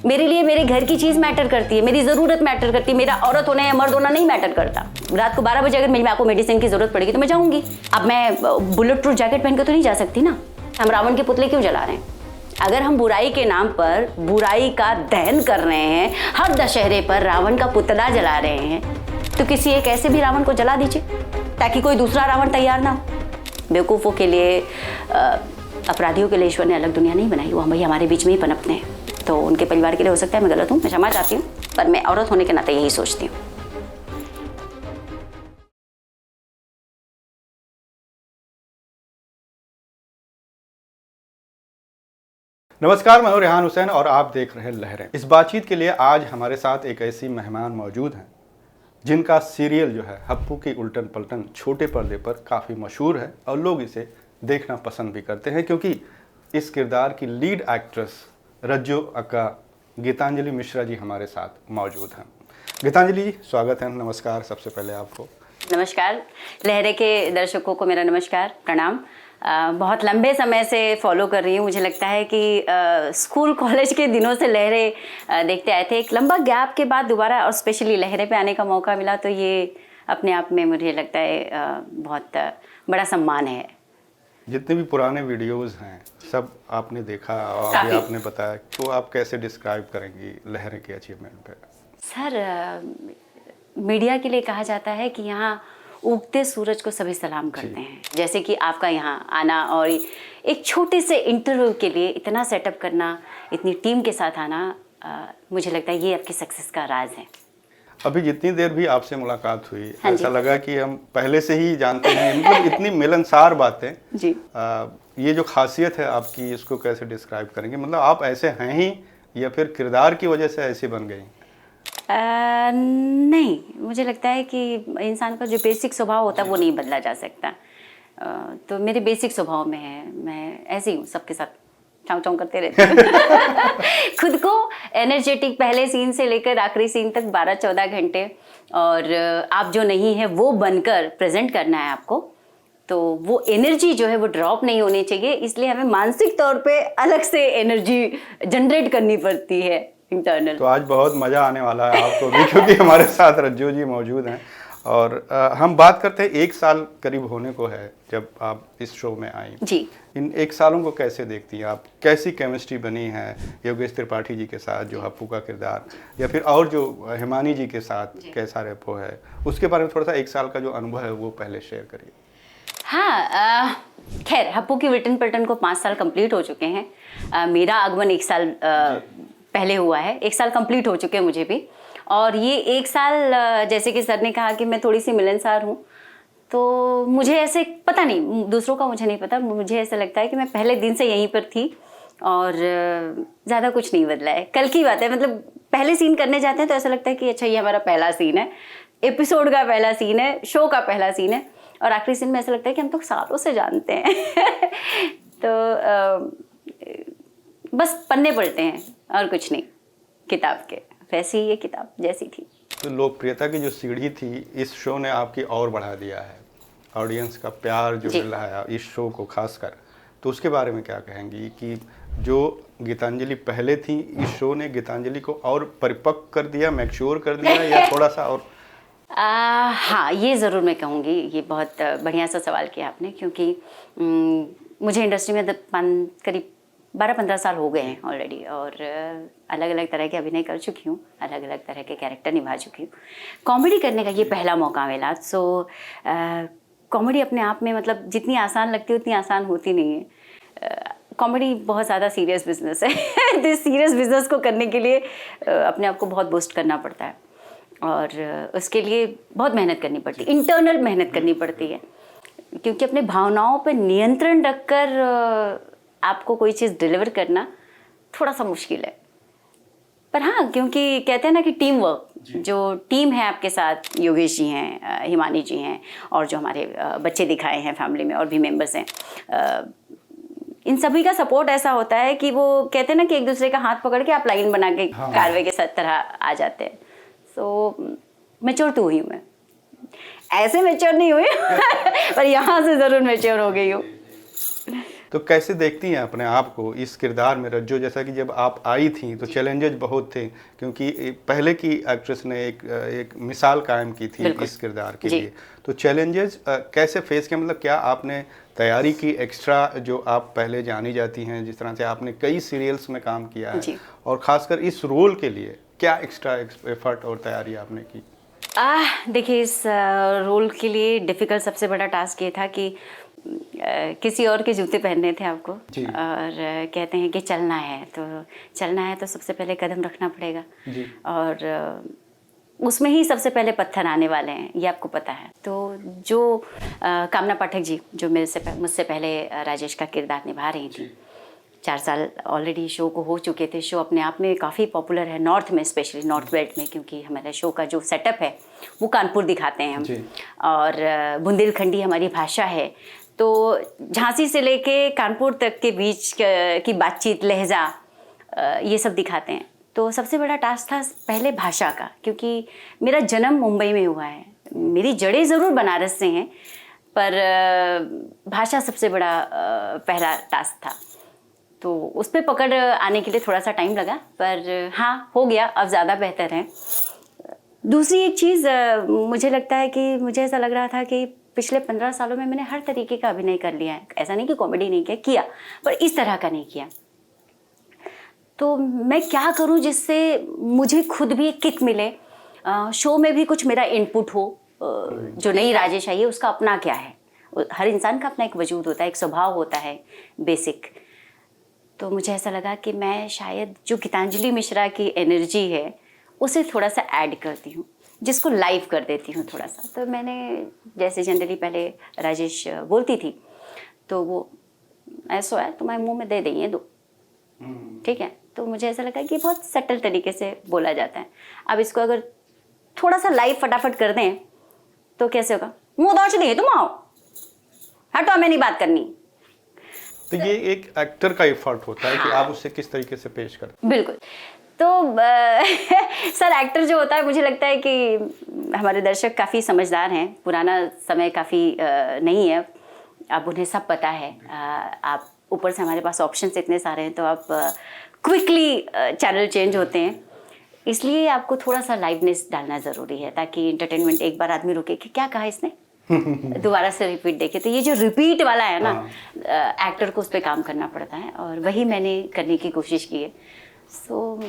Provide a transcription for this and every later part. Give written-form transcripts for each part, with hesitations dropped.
मेरे लिए मेरे घर की चीज़ मैटर करती है, मेरी ज़रूरत मैटर करती है, मेरा औरत होना या मर्द होना नहीं मैटर करता। रात को 12 बजे अगर मेरी आपको मेडिसिन की ज़रूरत पड़ेगी तो मैं जाऊँगी। अब मैं बुलेट प्रूफ जैकेट पहन कर तो नहीं जा सकती ना। हम रावण के पुतले क्यों जला रहे हैं? अगर हम बुराई के नाम पर बुराई का दहन कर रहे हैं, हर दशहरे पर रावण का पुतला जला रहे हैं, तो किसी एक ऐसे भी रावण को जला दीजिए ताकि कोई दूसरा रावण तैयार ना हो। बेवकूफ़ों के लिए, अपराधियों के लिए ईश्वर ने अलग दुनिया नहीं बनाई, वो हम भाई हमारे बीच में ही पनपते हैं। तो उनके परिवार के लिए हो सकता है मैं गलत हूँ, मैं क्षमा चाहती हूँ, पर मैं औरत होने के नाते यही सोचती हूँ। नमस्कार, मैं हूं रेहान हुसैन और आप देख रहे हैं लहरें। इस बातचीत के लिए आज हमारे साथ एक ऐसी मेहमान मौजूद हैं जिनका सीरियल जो है हप्पू की उल्टन पलटन छोटे पर्दे पर काफ़ी मशहूर है और लोग इसे देखना पसंद भी करते हैं, क्योंकि इस किरदार की लीड एक्ट्रेस रज्जो अक्का गीतांजलि मिश्रा जी हमारे साथ मौजूद हैं। गीतांजलि जी, स्वागत है। नमस्कार। सबसे पहले आपको नमस्कार। लहरे के दर्शकों को मेरा नमस्कार, प्रणाम। बहुत लंबे समय से फॉलो कर रही हूँ। मुझे लगता है कि स्कूल कॉलेज के दिनों से लहरे देखते आए थे। एक लंबा गैप के बाद दोबारा और स्पेशली लहरे पे आने का मौका मिला, तो ये अपने आप में मुझे लगता है बहुत बड़ा सम्मान है। जितने भी पुराने वीडियोस हैं सब आपने देखा और अभी आपने बताया, तो आप कैसे डिस्क्राइब करेंगी लहरे के अचीवमेंट पे? सर, मीडिया के लिए कहा जाता है कि यहाँ उगते सूरज को सभी सलाम करते हैं। जैसे कि आपका यहाँ आना और एक छोटे से इंटरव्यू के लिए इतना सेटअप करना, इतनी टीम के साथ आना, मुझे लगता है ये आपकी सक्सेस का राज है। अभी जितनी देर भी आपसे मुलाकात हुई, ऐसा लगा कि हम पहले से ही जानते हैं, मतलब इतनी मिलनसार बातें जी। ये जो खासियत है आपकी, इसको कैसे डिस्क्राइब करेंगे? मतलब आप ऐसे हैं ही या फिर किरदार की वजह से ऐसी बन गई? नहीं, मुझे लगता है कि इंसान का जो बेसिक स्वभाव होता है वो नहीं बदला जा सकता। तो मेरे बेसिक स्वभाव में है, मैं ऐसी हूँ, सबके साथ चाँव चाँव करते रहती हूँ। खुद को एनर्जेटिक, पहले सीन से लेकर आखिरी सीन तक 12-14 घंटे, और आप जो नहीं है वो बनकर प्रेजेंट करना है आपको। तो वो एनर्जी जो है वो ड्रॉप नहीं होनी चाहिए, इसलिए हमें मानसिक तौर पे अलग से एनर्जी जनरेट करनी पड़ती है इंटरनल। तो आज बहुत मज़ा आने वाला है आपको भी, क्योंकि हमारे साथ रज्जो जी मौजूद हैं। और हम बात करते हैं, 1 साल करीब होने को है जब आप इस शो में आई जी। इन 1 सालों को कैसे देखती हैं आप? कैसी केमिस्ट्री बनी है योगेश त्रिपाठी जी के साथ जो हप्पू का किरदार, या फिर और जो हिमानी जी के साथ कैसा रेपो है, उसके बारे में थोड़ा सा 1 साल का जो अनुभव है वो पहले शेयर करिए। हाँ, खैर हप्पू की उल्टन पलटन को 5 साल कंप्लीट हो चुके हैं। मेरा आगमन 1 साल पहले हुआ है, 1 साल कंप्लीट हो चुके हैं मुझे भी। और ये 1 साल, जैसे कि सर ने कहा कि मैं थोड़ी सी मिलनसार हूँ, तो मुझे ऐसे पता नहीं, दूसरों का मुझे नहीं पता, मुझे ऐसा लगता है कि मैं पहले दिन से यहीं पर थी और ज़्यादा कुछ नहीं बदला है। कल की बात है, मतलब पहले सीन करने जाते हैं तो ऐसा लगता है कि अच्छा ये हमारा पहला सीन है, एपिसोड का पहला सीन है, शो का पहला सीन है, और आखिरी सीन में ऐसा लगता है कि हम तो सालों से जानते हैं। तो बस पन्ने पलटे हैं और कुछ नहीं किताब के, वैसे ही ये किताब जैसी थी। तो लोकप्रियता की जो सीढ़ी थी इस शो ने आपकी और बढ़ा दिया है, ऑडियंस का प्यार जो मिल रहा है इस शो को खासकर, तो उसके बारे में क्या कहेंगी कि जो गीतांजलि पहले थी, इस शो ने गीतांजलि को और परिपक्व कर दिया, मैच्योर कर दिया, या थोड़ा सा और? हाँ, ये ज़रूर मैं कहूँगी। ये बहुत बढ़िया सा सवाल किया आपने, क्योंकि मुझे इंडस्ट्री में करीब 12-15 साल हो गए हैं ऑलरेडी, और अलग अलग तरह के अभिनय कर चुकी हूँ, अलग अलग तरह के कैरेक्टर निभा चुकी हूँ। कॉमेडी करने का ये पहला मौका मिला। सो कॉमेडी अपने आप में, मतलब जितनी आसान लगती है उतनी आसान होती नहीं है। कॉमेडी बहुत ज़्यादा सीरियस बिजनेस है। इस सीरियस बिजनेस को करने के लिए अपने आप को बहुत बूस्ट करना पड़ता है, और उसके लिए बहुत मेहनत करनी पड़ती है, इंटरनल मेहनत करनी पड़ती है, क्योंकि अपने भावनाओं पर नियंत्रण रखकर आपको कोई चीज़ डिलीवर करना थोड़ा सा मुश्किल है। पर हाँ, क्योंकि कहते हैं ना कि टीम वर्क, जो टीम है आपके साथ, योगेश जी हैं, हिमानी जी हैं, और जो हमारे बच्चे दिखाए हैं फैमिली में और भी मेंबर्स हैं, इन सभी का सपोर्ट ऐसा होता है कि वो कहते हैं ना कि एक दूसरे का हाथ पकड़ के आप लाइन बना के कारवे के साथ तरह आ जाते हैं। सो मैच्योर तो हुई हूँ मैं, ऐसे मैच्योर नहीं हुई पर यहाँ से ज़रूर मैच्योर हो गई हूँ। तो कैसे देखती हैं अपने आप को इस किरदार में रज्जो? जैसा कि जब आप आई थी तो चैलेंजेस बहुत थे, क्योंकि पहले की एक्ट्रेस ने एक मिसाल कायम की थी इस किरदार के लिए। तो चैलेंजेस कैसे फेस किया? मतलब क्या आपने तैयारी की एक्स्ट्रा, जो आप पहले जानी जाती हैं, जिस तरह से आपने कई सीरियल्स में काम किया है, और ख़ासकर इस रोल के लिए क्या एक्स्ट्रा एफर्ट और तैयारी आपने की? देखिए, इस रोल के लिए डिफ़िकल्ट सबसे बड़ा टास्क ये था कि किसी और के जूते पहनने थे आपको, और कहते हैं कि चलना है तो सबसे पहले कदम रखना पड़ेगा, और उसमें ही सबसे पहले पत्थर आने वाले हैं, ये आपको पता है। तो जो कामना पाठक जी, जो मुझसे पहले राजेश का किरदार निभा रही थी, 4 साल ऑलरेडी शो को हो चुके थे। शो अपने आप में काफ़ी पॉपुलर है नॉर्थ में, स्पेशली नॉर्थ बेल्ट में, क्योंकि हमारे शो का जो सेटअप है वो कानपुर दिखाते हैं हम, और बुंदेलखंडी हमारी भाषा है। तो झांसी से लेके कानपुर तक के बीच की बातचीत, लहजा, ये सब दिखाते हैं। तो सबसे बड़ा टास्क था पहले भाषा का, क्योंकि मेरा जन्म मुंबई में हुआ है, मेरी जड़ें ज़रूर बनारस से हैं, पर भाषा सबसे बड़ा पहला टास्क था। तो उस पर पकड़ आने के लिए थोड़ा सा टाइम लगा, पर हाँ, हो गया, अब ज़्यादा बेहतर है। दूसरी एक चीज़ मुझे लगता है कि मुझे ऐसा लग रहा था कि पिछले 15 सालों में मैंने हर तरीके का अभिनय कर लिया है। ऐसा नहीं कि कॉमेडी नहीं किया, पर इस तरह का नहीं किया। तो मैं क्या करूं जिससे मुझे खुद भी एक किक मिले, शो में भी कुछ मेरा इनपुट हो। जो नई राजेश आई है उसका अपना क्या है, हर इंसान का अपना एक वजूद होता है, एक स्वभाव होता है बेसिक। तो मुझे ऐसा लगा कि मैं शायद जो गीतांजलि मिश्रा की एनर्जी है उसे थोड़ा सा ऐड करती हूँ, जिसको लाइव कर देती हूँ थोड़ा सा। तो मैंने, जैसे जनरली पहले राजेश बोलती थी, तो वो ऐसा है तुम्हारे मुंह में दे देंगे दो, ठीक है। तो मुझे ऐसा लगा कि बहुत सटल तरीके से बोला जाता है। अब इसको अगर थोड़ा सा लाइव फटाफट कर दें तो कैसे होगा? मुंह दौड़ नहीं, तुम आओ, हटो, हमें नहीं बात करनी। तो ये एक एक्टर का एफर्ट होता है कि आप उससे किस तरीके से पेश करते हैं। बिल्कुल। तो सर, एक्टर जो होता है, मुझे लगता है कि हमारे दर्शक काफ़ी समझदार हैं, पुराना समय काफ़ी नहीं है, अब उन्हें सब पता है। आप ऊपर से हमारे पास ऑप्शंस इतने सारे हैं, तो आप क्विकली चैनल चेंज होते हैं, इसलिए आपको थोड़ा सा लाइवनेस डालना ज़रूरी है, ताकि एंटरटेनमेंट, एक बार आदमी रुके कि क्या कहा इसने, दोबारा से रिपीट देखे। तो ये जो रिपीट वाला है ना, एक्टर को उस पर काम करना पड़ता है, और वही मैंने करने की कोशिश की है। सो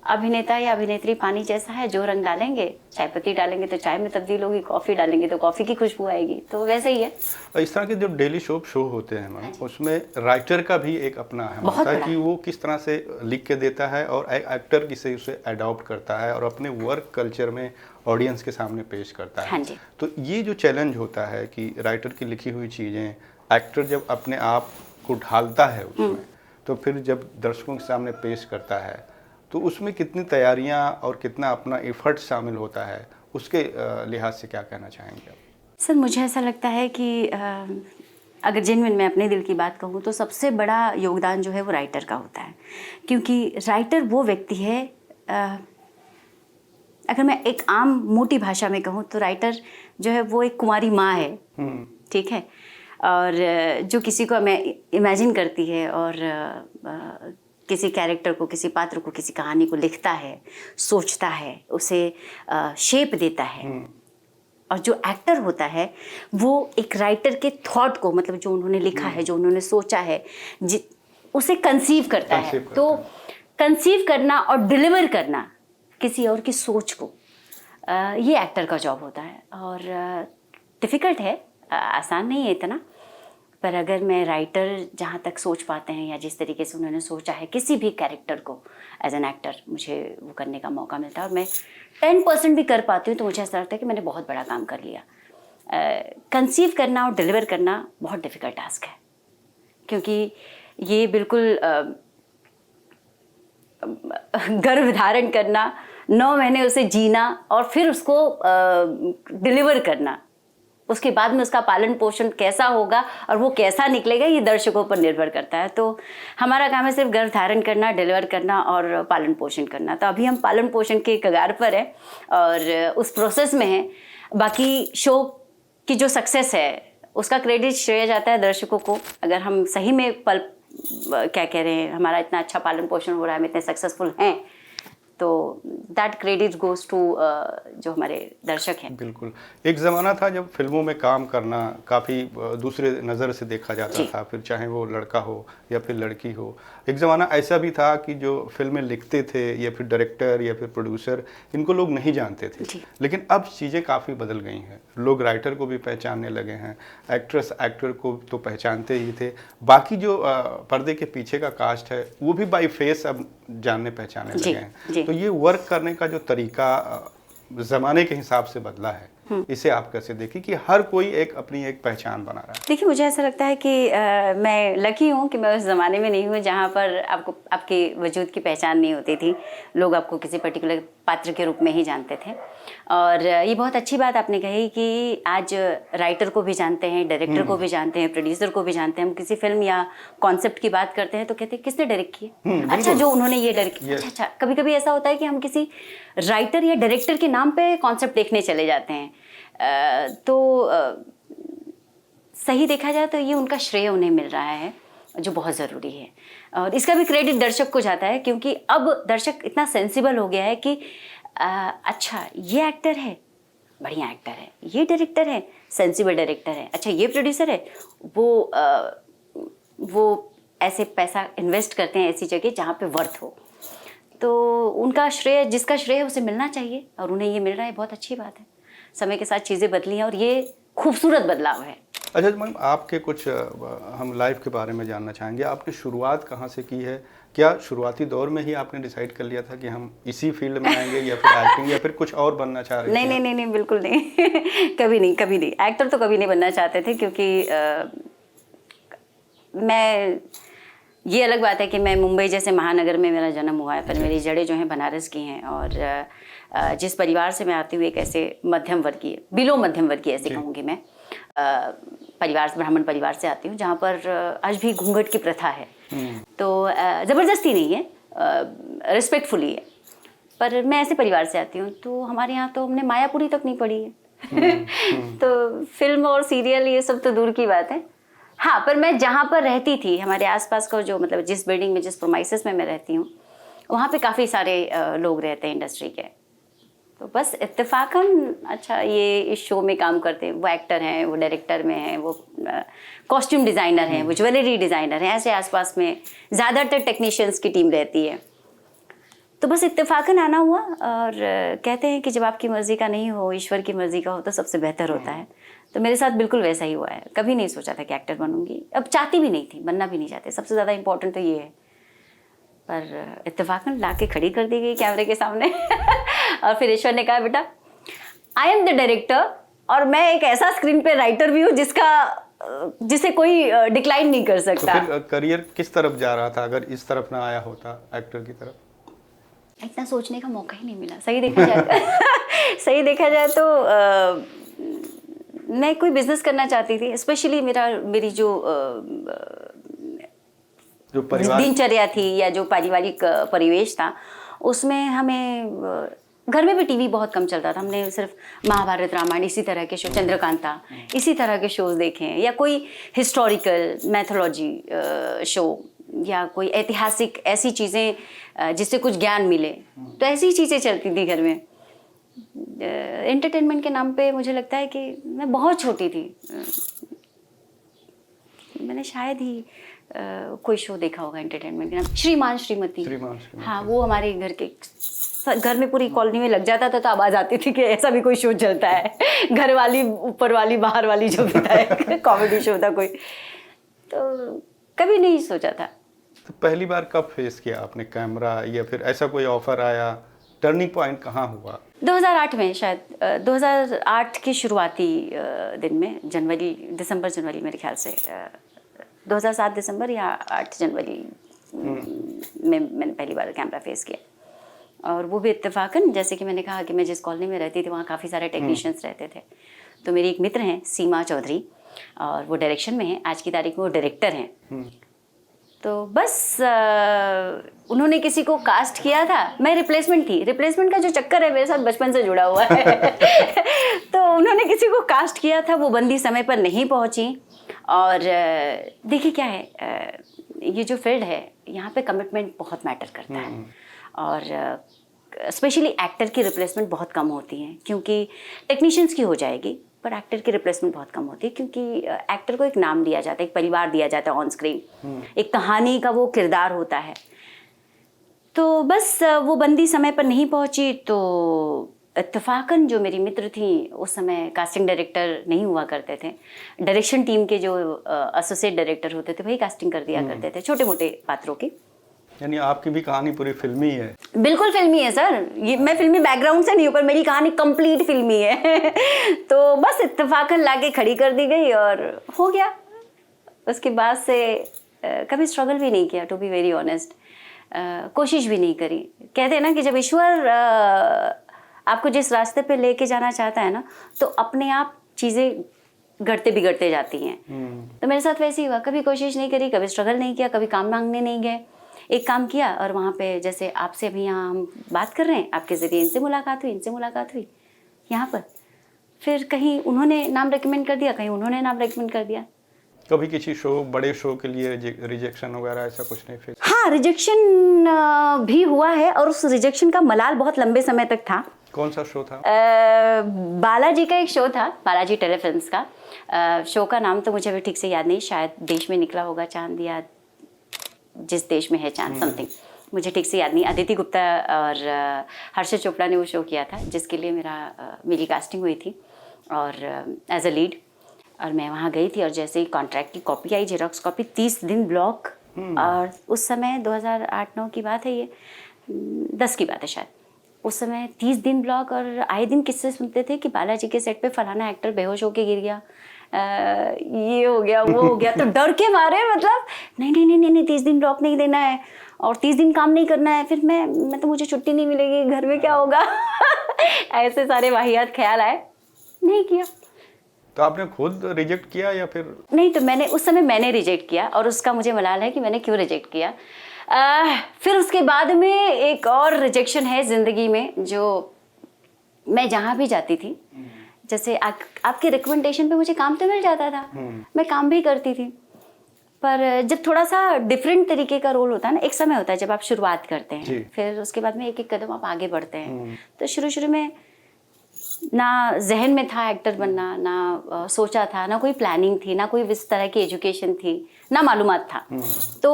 अभिनेता या अभिनेत्री पानी जैसा है, जो रंग डालेंगे, चाय पत्ती डालेंगे तो चाय में तब्दील होगी, कॉफ़ी डालेंगे तो कॉफ़ी की खुशबू आएगी। तो वैसे ही है। इस तरह के जो डेली शो होते हैं मैम, उसमें राइटर का भी एक अपना है होता है कि वो किस तरह से लिख के देता है और एक्टर किसे उसे अडॉप्ट करता है और अपने वर्क कल्चर में ऑडियंस के सामने पेश करता है। हाँ जी। तो ये जो चैलेंज होता है कि राइटर की लिखी हुई चीज़ें एक्टर जब अपने आप को ढालता है उसमें, तो फिर जब दर्शकों के सामने पेश करता है, तो उसमें कितनी तैयारियां और कितना अपना एफर्ट शामिल होता है, उसके लिहाज से क्या कहना चाहेंगे आप? सर, मुझे ऐसा लगता है कि अगर जेन्युइन मैं अपने दिल की बात कहूँ तो सबसे बड़ा योगदान जो है वो राइटर का होता है, क्योंकि राइटर वो व्यक्ति है, अगर मैं एक आम मोटी भाषा में कहूँ तो राइटर जो है वो एक कुंवारी माँ है, ठीक है, और जो किसी को मैं इमेजिन करती है और किसी कैरेक्टर को, किसी पात्र को, किसी कहानी को लिखता है, सोचता है, उसे शेप देता है। और जो एक्टर होता है वो एक राइटर के थॉट को, मतलब जो उन्होंने लिखा है, जो उन्होंने सोचा है, उसे कंसीव करता है। तो कंसीव करना और डिलीवर करना किसी और की सोच को, ये एक्टर का जॉब होता है, और डिफ़िकल्ट है, आसान नहीं है इतना। पर अगर मैं राइटर जहाँ तक सोच पाते हैं या जिस तरीके से उन्होंने सोचा है किसी भी कैरेक्टर को एज एन एक्टर, मुझे वो करने का मौका मिलता है और मैं 10% भी कर पाती हूँ, तो मुझे ऐसा लगता है कि मैंने बहुत बड़ा काम कर लिया। कंसीव करना और डिलीवर करना बहुत डिफ़िकल्ट टास्क है, क्योंकि ये बिल्कुल गर्भ धारण करना, 9 महीने उसे जीना और फिर उसको डिलीवर करना, उसके बाद में उसका पालन पोषण कैसा होगा और वो कैसा निकलेगा, ये दर्शकों पर निर्भर करता है। तो हमारा काम है सिर्फ गर्भ धारण करना, डिलीवर करना और पालन पोषण करना। तो अभी हम पालन पोषण के कगार पर हैं और उस प्रोसेस में हैं। बाकी शो की जो सक्सेस है उसका क्रेडिट श्रेय जाता है दर्शकों को। अगर हम सही में क्या कह रहे हैं, हमारा इतना अच्छा पालन पोषण हो रहा है, हम इतने सक्सेसफुल हैं, तो दैट क्रेडिट गोज टू जो हमारे दर्शक हैं। बिल्कुल। एक ज़माना था जब फिल्मों में काम करना काफ़ी दूसरे नज़र से देखा जाता था, फिर चाहे वो लड़का हो या फिर लड़की हो। एक ज़माना ऐसा भी था कि जो फिल्में लिखते थे या फिर डायरेक्टर या फिर प्रोड्यूसर, इनको लोग नहीं जानते थे। लेकिन अब चीज़ें काफ़ी बदल गई हैं। लोग राइटर को भी पहचानने लगे हैं, एक्ट्रेस एक्टर को तो पहचानते ही थे, बाकी जो पर्दे के पीछे का कास्ट है वो भी बाई फेस अब जानने पहचानने लगे हैं। तो ये वर्क करने का जो तरीका ज़माने के हिसाब से बदला है, इसे आप कैसे देखिए कि हर कोई एक अपनी एक पहचान बना रहा है? देखिए, मुझे ऐसा लगता है कि मैं लकी हूँ कि मैं उस ज़माने में नहीं हूँ जहाँ पर आपको आपके वजूद की पहचान नहीं होती थी। लोग आपको किसी पर्टिकुलर पात्र के रूप में ही जानते थे। और ये बहुत अच्छी बात आपने कही कि आज राइटर को भी जानते हैं, डायरेक्टर को भी जानते हैं, प्रोड्यूसर को भी जानते हैं। हम किसी फिल्म या कॉन्सेप्ट की बात करते हैं तो कहते हैं किसने डायरेक्ट किया, अच्छा जो उन्होंने ये डायरेक्ट किया। अच्छा, कभी कभी ऐसा होता है कि हम किसी राइटर या डायरेक्टर के नाम पे कॉन्सेप्ट देखने चले जाते हैं। सही देखा जाए तो ये उनका श्रेय उन्हें मिल रहा है, जो बहुत ज़रूरी है। और इसका भी क्रेडिट दर्शक को जाता है, क्योंकि अब दर्शक इतना सेंसिबल हो गया है कि अच्छा ये एक्टर है, बढ़िया एक्टर है, ये डायरेक्टर है, सेंसिबल डायरेक्टर है, अच्छा ये प्रोड्यूसर है, वो ऐसे पैसा इन्वेस्ट करते हैं ऐसी जगह जहाँ पे वर्थ हो। तो उनका श्रेय, जिसका श्रेय उसे मिलना चाहिए, और उन्हें ये मिल रहा है, बहुत अच्छी बात है। समय के साथ चीज़ें बदली हैं और ये खूबसूरत बदलाव है। अच्छा मैम, आपके कुछ हम लाइफ के बारे में जानना चाहेंगे। आपने शुरुआत कहाँ से की है? क्या शुरुआती दौर में ही आपने डिसाइड कर लिया था कि हम इसी फील्ड में आएंगे, या फिर एक्टिंग, या फिर कुछ और बनना चाह रहे थे? नहीं, बिल्कुल नहीं। कभी नहीं। एक्टर तो कभी नहीं बनना चाहते थे, क्योंकि मैं, ये अलग बात है कि मैं मुंबई जैसे महानगर में मेरा जन्म हुआ है, पर मेरी जड़ें जो हैं बनारस की हैं। और जिस परिवार से मैं आती हूँ, एक ऐसे मध्यम वर्गीय, बिलो मध्यम वर्गीय ऐसे कहूँगी मैं, परिवार, ब्राह्मण परिवार से आती हूँ, जहाँ पर आज भी घूंघट की प्रथा है। तो ज़बरदस्ती नहीं है, रिस्पेक्टफुली है, पर मैं ऐसे परिवार से आती हूँ। तो हमारे यहाँ तो हमने मायापुरी तक नहीं पढ़ी है। तो फिल्म और सीरियल ये सब तो दूर की बात है। हाँ, पर मैं जहाँ पर रहती थी, हमारे आसपास को जो, मतलब जिस बिल्डिंग में, जिस प्रोमाइसेस में मैं रहती हूँ, वहाँ पे काफ़ी सारे लोग रहते हैं इंडस्ट्री के। तो बस इत्तेफाकन, अच्छा ये इस शो में काम करते हैं, वो एक्टर हैं, वो डायरेक्टर में हैं, वो कॉस्ट्यूम डिज़ाइनर हैं, वो ज्वेलरी डिज़ाइनर हैं, ऐसे आसपास में ज़्यादातर टेक्नीशियंस की टीम रहती है। तो बस इत्तेफाकन आना हुआ। और कहते हैं कि जब आपकी मर्ज़ी का नहीं हो, ईश्वर की मर्ज़ी का हो, तो सबसे बेहतर होता है। तो मेरे साथ बिल्कुल वैसा ही हुआ है। कभी नहीं सोचा था कि एक्टर बनूंगी, अब चाहती भी नहीं थी, बनना भी नहीं चाहते। सबसे ज़्यादा इम्पोर्टेंट तो ये है। पर इत्तेफाकन ला के खड़ी कर दी गई कैमरे के सामने। और फिर ईश्वर ने कहा, बेटा आई एम द डायरेक्टर, और मैं एक ऐसा स्क्रीन पे राइटर भी हूँ जिसे कोई डिक्लाइन नहीं कर सकता। तो फिर करियर किस तरफ जा रहा था, अगर इस तरफ ना आया होता एक्टर की तरफ? इतना सोचने का मौका ही नहीं मिला, सही देखा जाए। सही देखा जाए तो मैं कोई बिजनेस करना चाहती थी। स्पेशली मेरी जो दिनचर्या थी, या जो पारिवारिक परिवेश था, उसमें हमें घर में भी टीवी बहुत कम चलता था। हमने सिर्फ महाभारत, रामायण, इसी तरह के शो, चंद्रकांता, इसी तरह के शोज देखे हैं, या कोई हिस्टोरिकल मैथोलॉजी शो, या कोई ऐतिहासिक ऐसी चीज़ें जिससे कुछ ज्ञान मिले। तो ऐसी चीज़ें चलती थी घर में। एंटरटेनमेंट के नाम पे मुझे लगता है कि मैं बहुत छोटी थी, मैंने शायद ही कोई शो देखा होगा एंटरटेनमेंट के नाम, श्रीमान श्रीमती। हाँ, वो हमारे घर में पूरी कॉलोनी में लग जाता था, तो आवाज़ आती थी कि ऐसा भी कोई शो चलता है। घर वाली, ऊपर वाली, बाहर वाली, जो भी था, कॉमेडी शो था कोई। तो कभी नहीं सोचा था। तो पहली बार कब फेस किया आपने कैमरा, या फिर ऐसा कोई ऑफर आया? टर्निंग पॉइंट कहाँ हुआ? 2008 में, शायद 2008 की शुरुआती दिन में, दिसंबर जनवरी मेरे ख्याल से, 2007 दिसंबर या 8 जनवरी में मैंने पहली बार कैमरा फेस किया। और वो भी इत्तेफाकन, जैसे कि मैंने कहा कि मैं जिस कॉलोनी में रहती थी, वहाँ काफ़ी सारे टेक्नीशियंस रहते थे। तो मेरी एक मित्र हैं, सीमा चौधरी, और वो डायरेक्शन में हैं। आज की तारीख में वो डायरेक्टर हैं। तो बस उन्होंने किसी को कास्ट किया था, मैं रिप्लेसमेंट थी। रिप्लेसमेंट का जो चक्कर है मेरे साथ बचपन से जुड़ा हुआ है तो उन्होंने किसी को कास्ट किया था, वो बंदी समय पर नहीं पहुंची। और देखिए क्या है, ये जो फील्ड है यहाँ पे कमिटमेंट बहुत मैटर करता है, और स्पेशली एक्टर की रिप्लेसमेंट बहुत कम होती है, क्योंकि टेक्नीशियंस की हो जाएगी पर एक्टर की रिप्लेसमेंट बहुत कम होती है, क्योंकि एक्टर को एक नाम दिया जाता है, एक परिवार दिया जाता है ऑन स्क्रीन, एक कहानी का वो किरदार होता है। तो बस वो बंदी समय पर नहीं पहुंची, तो इत्तेफाकन जो मेरी मित्र थी उस समय कास्टिंग डायरेक्टर नहीं हुआ करते थे, डायरेक्शन टीम के जो एसोसिएट डायरेक्टर होते थे वही कास्टिंग कर दिया करते थे छोटे मोटे पात्रों की। यानी आपकी भी कहानी पूरी फिल्मी है? बिल्कुल फिल्मी है सर, ये मैं फिल्मी बैकग्राउंड से नहीं हूँ पर मेरी कहानी कंप्लीट फिल्मी है तो बस इत्तेफाकन लाके खड़ी कर दी गई और हो गया। उसके बाद से कभी स्ट्रगल भी नहीं किया, टू बी वेरी ऑनेस्ट, कोशिश भी नहीं करी। कहते हैं ना कि जब ईश्वर आपको जिस रास्ते पे लेके जाना चाहता है ना, तो अपने आप चीज़ें गढ़ते बिगड़ते जाती हैं। तो मेरे साथ वैसे ही हुआ, कभी कोशिश नहीं करी, कभी स्ट्रगल नहीं किया, कभी काम मांगने नहीं गए। एक काम किया और वहाँ पे जैसे आपसे अभी यहाँ हम बात कर रहे हैं, आपके ज़रिए इनसे मुलाकात हुई यहाँ पर, फिर कहीं उन्होंने नाम रेकमेंड कर दिया, कहीं उन्होंने नाम रेकमेंड कर दिया। कभी किसी शो, बड़े शो के लिए रिजेक्शन वगैरह ऐसा कुछ नहीं फेस? हाँ, रिजेक्शन भी हुआ है, और उस रिजेक्शन का मलाल बहुत लंबे समय तक था। कौन सा शो था? बालाजी का एक शो था, बालाजी टेलीफिल्म्स का। शो का नाम तो मुझे अभी ठीक से याद नहीं, शायद देश में निकला होगा चांद, या जिस देश में है चांद, समथिंग, मुझे ठीक से याद नहीं। अदिति गुप्ता और हर्षद चोपड़ा ने वो शो किया था, जिसके लिए मेरी कास्टिंग हुई थी और एज अ लीड, और मैं वहाँ गई थी। और जैसे ही कॉन्ट्रैक्ट की कॉपी आई, जेरोक्स कॉपी, 30 दिन ब्लॉक, और उस समय 2008-9 की बात है, ये 10 की बात है शायद। उस समय 30 दिन ब्लॉक, और आए दिन किससे सुनते थे कि बालाजी के सेट पे फलाना एक्टर बेहोश होके गिर गया, ये हो गया, वो हो गया। तो डर के मारे, मतलब नहीं 30 दिन ब्लॉक नहीं देना है और 30 दिन काम नहीं करना है, फिर मैं तो, मुझे छुट्टी नहीं मिलेगी, घर में क्या होगा ऐसे सारे वाहियात ख्याल आए, नहीं किया। तो आपने खुद रिजेक्ट किया या फिर? नहीं, तो उस समय मैंने रिजेक्ट किया, और उसका मुझे मलाल है कि मैंने क्यों रिजेक्ट किया। फिर उसके बाद में एक और रिजेक्शन है ज़िंदगी में, जो मैं जहाँ भी जाती थी, जैसे आपके रिकमेंडेशन पे मुझे काम तो मिल जाता था, मैं काम भी करती थी, पर जब थोड़ा सा डिफरेंट तरीके का रोल होता है ना, एक समय होता है जब आप शुरुआत करते हैं, फिर उसके बाद में एक एक कदम आप आगे बढ़ते हैं। तो शुरू में ना जहन में था एक्टर बनना, ना सोचा था, ना कोई प्लानिंग थी, ना कोई इस तरह की एजुकेशन थी, ना मालूमात था। तो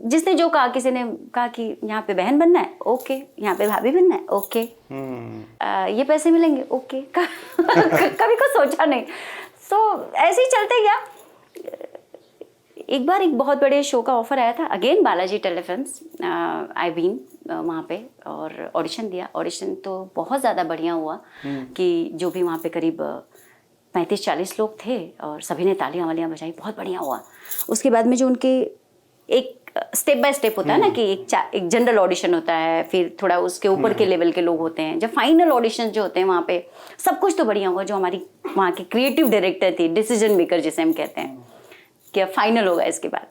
जिसने जो कहा, किसी ने कहा कि यहाँ पे बहन बनना है, ओके, यहाँ पे भाभी बनना है, ओके, ये पैसे मिलेंगे, ओके कभी कुछ सोचा नहीं। तो ऐसे ही चलते गया। एक बार एक बहुत बड़े शो का ऑफर आया था, again Balaji Telefilms, I been वहाँ पे, और ऑडिशन दिया। ऑडिशन तो बहुत ज़्यादा बढ़िया हुआ कि जो भी वहाँ पे करीब 35-40 लोग थे, और सभी ने तालियां वालियां बजाई, बहुत बढ़िया हुआ। उसके बाद में जो उनके एक स्टेप बाय स्टेप होता है ना, कि एक जनरल ऑडिशन होता है, फिर थोड़ा उसके ऊपर के लेवल के लोग होते हैं, जब फाइनल ऑडिशन जो होते हैं वहाँ पे सब कुछ तो बढ़िया हुआ। जो हमारी वहाँ की क्रिएटिव डायरेक्टर थी, डिसीजन मेकर जिसे हम कहते हैं, कि अब फाइनल होगा इसके बाद,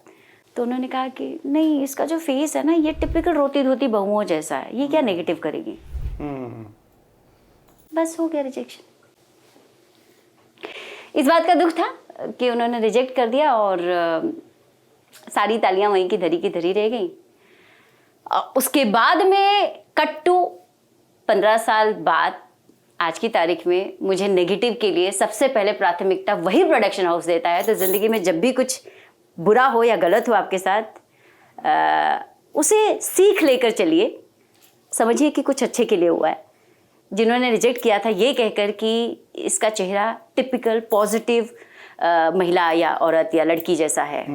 तो उन्होंने कहा कि नहीं, इसका जो फेस है ना, ये टिपिकल रोती धोती बहुओं जैसा है, ये क्या नेगेटिव करेगी। बस हो गया रिजेक्शन। इस बात का दुख था कि उन्होंने रिजेक्ट कर दिया, और सारी तालियां वहीं की धरी रह गई। उसके बाद में कट टू 15 साल बाद, आज की तारीख में मुझे नेगेटिव के लिए सबसे पहले प्राथमिकता वही प्रोडक्शन हाउस देता है। तो ज़िंदगी में जब भी कुछ बुरा हो या गलत हो आपके साथ, उसे सीख लेकर चलिए, समझिए कि कुछ अच्छे के लिए हुआ है। जिन्होंने रिजेक्ट किया था ये कहकर कि इसका चेहरा टिपिकल पॉजिटिव महिला या औरत या लड़की जैसा है,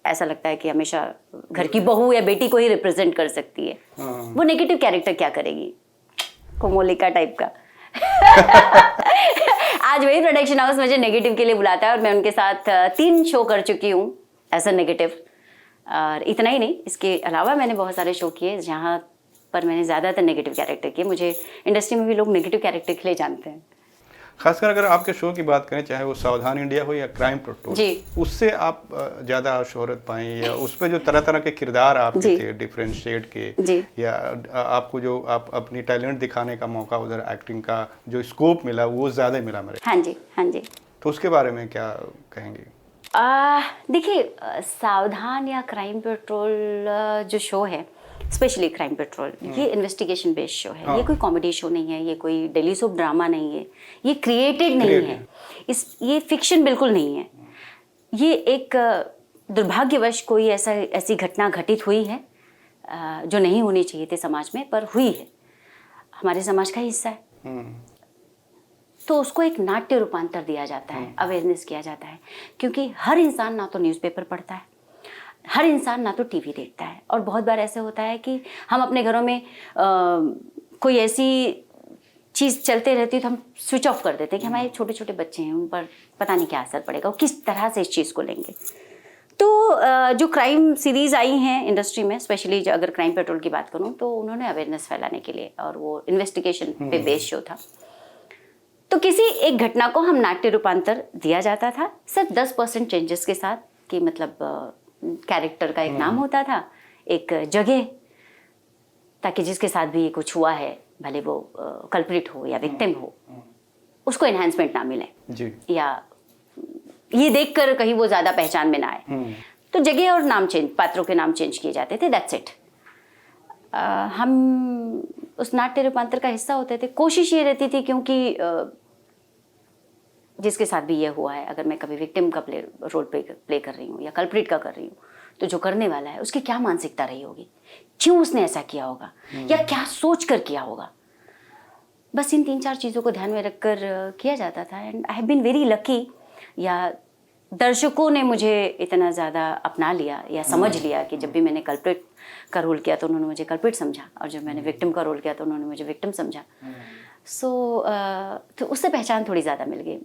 ऐसा लगता है कि हमेशा घर की बहू या बेटी को ही रिप्रेजेंट कर सकती है, वो नेगेटिव कैरेक्टर क्या करेगी, कोमोलिका टाइप का आज वही प्रोडक्शन हाउस मुझे नेगेटिव के लिए बुलाता है, और मैं उनके साथ 3 शो कर चुकी हूँ एज अ नेगेटिव। और इतना ही नहीं, इसके अलावा मैंने बहुत सारे शो किए जहाँ पर मैंने ज़्यादातर नेगेटिव कैरेक्टर किए। मुझे इंडस्ट्री में भी लोग नेगेटिव कैरेक्टर के लिए जानते हैं। खासकर अगर आपके शो की बात करें, चाहे वो सावधान इंडिया हो या क्राइम पेट्रोल, जी। उससे आप ज़्यादा शोहरत पाई, या उस पे जो तरह तरह के किरदार आपके थे डिफरेंट शेड के, जी। या आपको जो आप अपनी टैलेंट दिखाने का मौका, उधर एक्टिंग का जो स्कोप मिला वो ज़्यादा मिला मेरे। हाँ जी, हाँ जी। तो उसके बारे में क्या कहेंगे? देखिए, सावधान या क्राइम पेट्रोल जो शो है, स्पेशली क्राइम पेट्रोल, ये इन्वेस्टिगेशन बेस्ड शो है। हाँ। ये कोई कॉमेडी शो नहीं है, ये कोई डेली सोप ड्रामा नहीं है, ये क्रिएटेड नहीं है, ये फिक्शन बिल्कुल नहीं है। ये एक दुर्भाग्यवश कोई ऐसी घटना घटित हुई है जो नहीं होनी चाहिए थी समाज में, पर हुई है, हमारे समाज का हिस्सा है। तो उसको एक नाट्य रूपांतर दिया जाता है, अवेयरनेस किया जाता है, क्योंकि हर इंसान ना तो न्यूज़पेपर पढ़ता है, हर इंसान ना तो टीवी देखता है, और बहुत बार ऐसे होता है कि हम अपने घरों में कोई ऐसी चीज़ चलते रहती है तो हम स्विच ऑफ कर देते हैं कि हमारे छोटे छोटे बच्चे हैं, उन पर पता नहीं क्या असर पड़ेगा, और किस तरह से इस चीज़ को लेंगे। तो जो क्राइम सीरीज आई हैं इंडस्ट्री में, स्पेशली अगर क्राइम पेट्रोल की बात करूँ, तो उन्होंने अवेयरनेस फैलाने के लिए, और वो इन्वेस्टिगेशन पे बेस्ड शो था, तो किसी एक घटना को हम नाट्य रूपांतर दिया जाता था सिर्फ 10% चेंजेस के साथ, कि मतलब कैरेक्टर का एक नाम होता था, एक जगह, ताकि जिसके साथ भी कुछ हुआ है, भले वो कल्प्रिट हो या विक्टिम हो, उसको एनहांसमेंट ना मिले जी, या ये देखकर कहीं वो ज्यादा पहचान में ना आए। तो जगह और नाम चेंज, पात्रों के नाम चेंज किए जाते थे, दैट्स इट। हम उस नाट्य रूपांतर का हिस्सा होते थे। कोशिश ये रहती थी, क्योंकि जिसके साथ भी ये हुआ है, अगर मैं कभी विक्टिम का रोल प्ले कर रही हूँ या कल्प्रिट का कर रही हूँ, तो जो करने वाला है उसकी क्या मानसिकता रही होगी, क्यों उसने ऐसा किया होगा, या क्या सोच कर किया होगा, बस इन 3-4 चीज़ों को ध्यान में रखकर किया जाता था। And I have been very lucky, या दर्शकों ने मुझे इतना ज़्यादा अपना लिया या समझ लिया कि जब भी मैंने कल्प्रिट का रोल किया तो उन्होंने मुझे कल्प्रिट समझा, और जब मैंने विक्टिम का रोल किया तो उन्होंने मुझे विक्टिम समझा। तो उससे पहचान थोड़ी ज़्यादा मिल गई।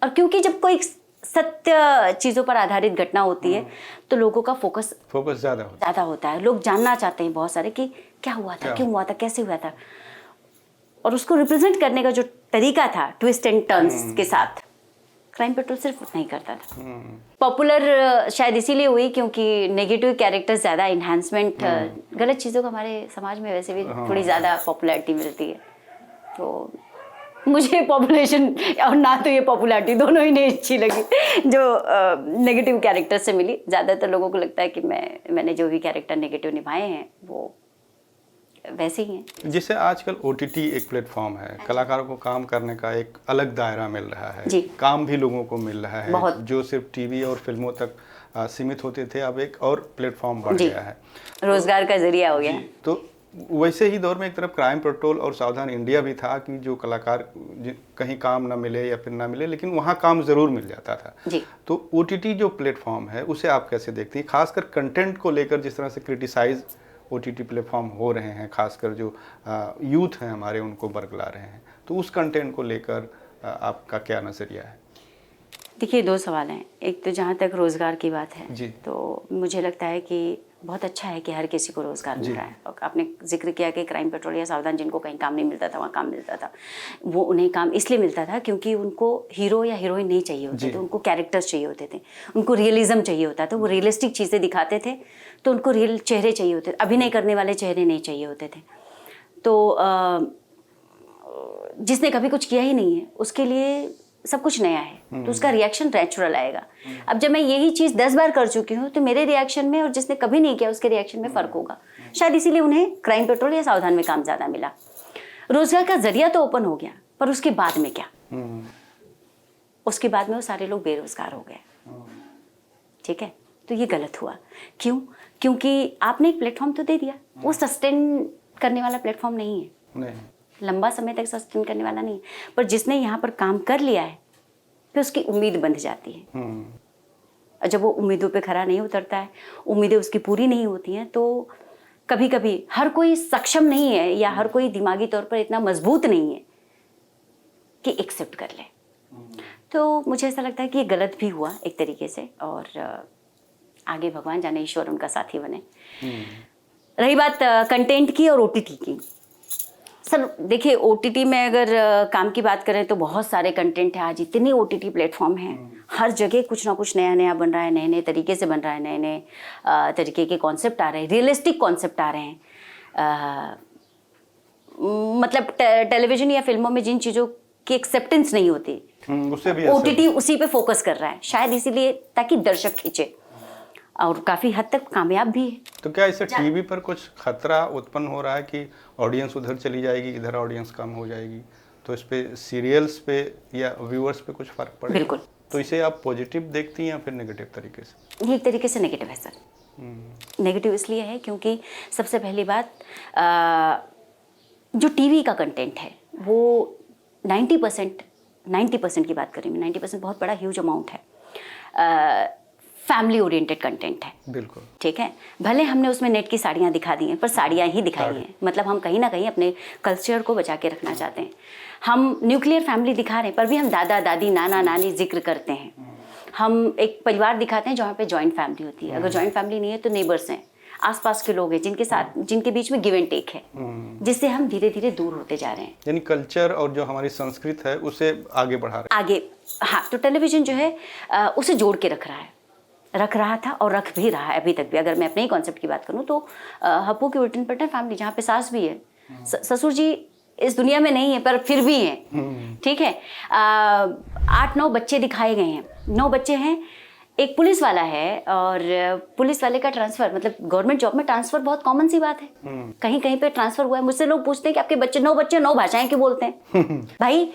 और क्योंकि जब कोई सत्य चीज़ों पर आधारित घटना होती है तो लोगों का फोकस ज़्यादा होता है। लोग जानना चाहते हैं बहुत सारे कि क्या हुआ था, क्यों हुआ था, कैसे हुआ था, और उसको रिप्रेजेंट करने का जो तरीका था ट्विस्ट एंड टर्न्स के साथ, क्राइम पेट्रोल सिर्फ उतना ही करता था। पॉपुलर शायद इसीलिए हुई क्योंकि नेगेटिव कैरेक्टर ज़्यादा इन्हांसमेंट, गलत चीज़ों को हमारे समाज में वैसे भी थोड़ी ज़्यादा पॉपुलैरिटी मिलती है। तो मुझे पॉपुलेशन और ना तो ये पॉपुलैरिटी दोनों ही नहीं अच्छी लगी जो नेगेटिव कैरेक्टर से मिली। ज़्यादातर लोगों को लगता है कि मैंने जो भी कैरेक्टर नेगेटिव निभाए हैं वो वैसे ही हैं। जैसे आजकल OTT एक प्लेटफॉर्म है, कलाकारों को काम करने का एक अलग दायरा मिल रहा है, काम भी लोगों को मिल रहा है, जो सिर्फ टीवी और फिल्मों तक सीमित होते थे, अब एक और प्लेटफॉर्म बढ़ गया है, रोजगार का जरिया हो गया। तो वैसे ही दौर में एक तरफ क्राइम पेट्रोल और सावधान इंडिया भी था कि जो कलाकार कहीं काम ना मिले या फिर ना मिले, लेकिन वहाँ काम ज़रूर मिल जाता था जी। तो OTT जो प्लेटफॉर्म है उसे आप कैसे देखते हैं, खासकर कंटेंट को लेकर, जिस तरह से क्रिटिसाइज OTT प्लेटफॉर्म हो रहे हैं, खासकर जो यूथ हैं हमारे उनको बरगला रहे हैं, तो उस कंटेंट को लेकर आपका क्या नज़रिया है? देखिए, 2 सवाल हैं। एक तो जहाँ तक रोज़गार की बात है जी, तो मुझे लगता है कि बहुत अच्छा है कि हर किसी को रोज़गार मिल रहा है। और आपने जिक्र किया कि क्राइम पेट्रोल या सावधान, जिनको कहीं काम नहीं मिलता था वहाँ काम मिलता था, वो उन्हें काम इसलिए मिलता था क्योंकि उनको हीरो या हीरोइन नहीं चाहिए होते थे, उनको कैरेक्टर्स चाहिए होते थे, उनको रियलिज्म चाहिए होता था, वो रियलिस्टिक चीज़ें दिखाते थे, तो उनको रियल चेहरे चाहिए होते थे, अभिनय करने वाले चेहरे नहीं चाहिए होते थे। तो जिसने कभी कुछ किया ही नहीं है उसके लिए सब कुछ नया है, तो उसका रिएक्शन नेचुरल आएगा। अब जब मैं यही चीज़ 10 बार कर चुकी हूँ तो मेरे रिएक्शन में और जिसने कभी नहीं किया उसके रिएक्शन में फ़र्क होगा। शायद इसीलिए उन्हें क्राइम पेट्रोल या सावधान में काम ज़्यादा मिला। रोज़गार का जरिया तो ओपन हो गया, पर उसके बाद में क्या? उसके बाद में वो सारे लोग बेरोज़गार हो गए। ठीक है, तो ये गलत हुआ। क्यों? क्योंकि आपने एक प्लेटफॉर्म तो दे दिया, वो सस्टेन करने वाला प्लेटफॉर्म नहीं है, लंबा समय तक सस्टेन करने वाला नहीं, पर जिसने यहाँ पर काम कर लिया है फिर उसकी उम्मीद बंध जाती है। और जब वो उम्मीदों पे खरा नहीं उतरता है, उम्मीदें उसकी पूरी नहीं होती हैं, तो कभी कभी हर कोई सक्षम नहीं है या हर कोई दिमागी तौर पर इतना मजबूत नहीं है कि एक्सेप्ट कर ले। तो मुझे ऐसा लगता है कि ये गलत भी हुआ एक तरीके से, और आगे भगवान जाने, ईश्वर उनका साथी बने। रही बात कंटेंट की और OTT की, सर देखिए, OTT में अगर काम की बात करें तो बहुत सारे कंटेंट है। आज इतने OTT प्लेटफॉर्म हैं, हर जगह कुछ ना कुछ नया नया बन रहा है, नए नए तरीके से बन रहा है, नए नए तरीके के कॉन्सेप्ट आ रहे हैं, रियलिस्टिक कॉन्सेप्ट आ रहे हैं। मतलब टेलीविजन या फिल्मों में जिन चीज़ों की एक्सेप्टेंस नहीं होती, उससे भी OTT उसी पे फोकस कर रहा है, शायद इसीलिए ताकि दर्शक खींचे, और काफ़ी हद तक कामयाब भी है। तो क्या इससे टीवी पर कुछ खतरा उत्पन्न हो रहा है कि ऑडियंस उधर चली जाएगी, इधर ऑडियंस कम हो जाएगी, तो इस पे सीरियल्स पे या व्यूअर्स पे कुछ फर्क पड़ेगा? बिल्कुल। तो इसे आप पॉजिटिव देखती हैं या फिर नेगेटिव तरीके से? ये एक तरीके से नेगेटिव है सर। नेगेटिव इसलिए है क्योंकि सबसे पहली बात, जो टीवी का कंटेंट है वो 90% की बात करें, 90% बहुत बड़ा ह्यूज अमाउंट है, फैमिली ओरिएंटेड कंटेंट है। बिल्कुल ठीक है, भले हमने उसमें नेट की साड़ियाँ दिखा दी हैं, पर साड़ियाँ ही दिखाई हैं, मतलब हम कहीं ना कहीं अपने कल्चर को बचा के रखना चाहते हैं। हम न्यूक्लियर फैमिली दिखा रहे हैं, पर भी हम दादा दादी नाना नानी जिक्र करते हैं। हम एक परिवार दिखाते हैं जहाँ पे जॉइंट फैमिली होती है, अगर जॉइंट फैमिली नहीं है तो नेबर्स हैं, आसपास के लोग हैं जिनके बीच में गिव एंड टेक है, जिससे हम धीरे धीरे दूर होते जा रहे हैं। यानी कल्चर और जो हमारी संस्कृति है उसे आगे बढ़ा रहे हैं। आगे, हाँ, तो टेलीविजन जो है उसे जोड़ के रख रहा था और रख भी रहा है अभी तक भी। अगर मैं अपने ही कॉन्सेप्ट की बात करूं तो हप्पू की उल्टन पलटन फैमिली, जहाँ पे सास भी है, ससुर जी इस दुनिया में नहीं है पर फिर भी हैं, ठीक है। 8-9 बच्चे दिखाए गए हैं, 9 बच्चे हैं, एक पुलिस वाला है, और पुलिस वाले का ट्रांसफर, मतलब गवर्नमेंट जॉब में ट्रांसफर बहुत कॉमन सी बात है, कहीं कहीं पे ट्रांसफर हुआ है। मुझसे लोग पूछते हैं कि आपके बच्चे 9 बच्चे 9 भाषाएं क्यों बोलते हैं? भाई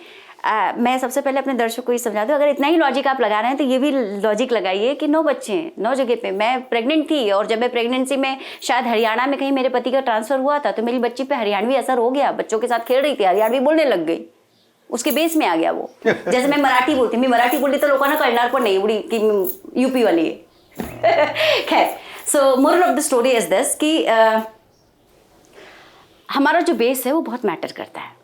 मैं सबसे पहले अपने दर्शक को ये समझा दूं, अगर इतना ही लॉजिक आप लगा रहे हैं तो ये भी लॉजिक लगाइए कि 9 बच्चे हैं 9 जगह पे। मैं प्रेग्नेंट थी, और जब मैं प्रेगनेंसी में शायद हरियाणा में कहीं मेरे पति का ट्रांसफर हुआ था, तो मेरी बच्ची पे हरियाणवी असर हो गया, बच्चों के साथ खेल रही थी, हरियाणवी बोलने लग गई, उसके बेस में आ गया वो। जैसे मैं मराठी बोलती तो लोगों ने कळणार पण नहीं उड़ी कि यूपी वाली है। खैर, सो moral of the story is this कि हमारा जो बेस है वो बहुत मैटर करता है।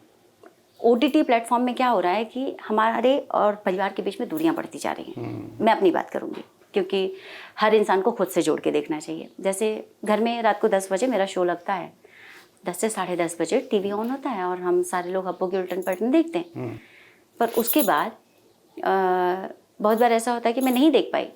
OTT प्लेटफॉर्म में क्या हो रहा है कि हमारे और परिवार के बीच में दूरियां बढ़ती जा रही हैं। मैं अपनी बात करूंगी, क्योंकि हर इंसान को खुद से जोड़ के देखना चाहिए। जैसे घर में रात को 10 बजे मेरा शो लगता है, 10 से 10:30 बजे टीवी ऑन होता है और हम सारे लोग हप्पू की उल्टन पलटन देखते हैं। पर उसके बाद बहुत बार ऐसा होता है कि मैं नहीं देख पाई,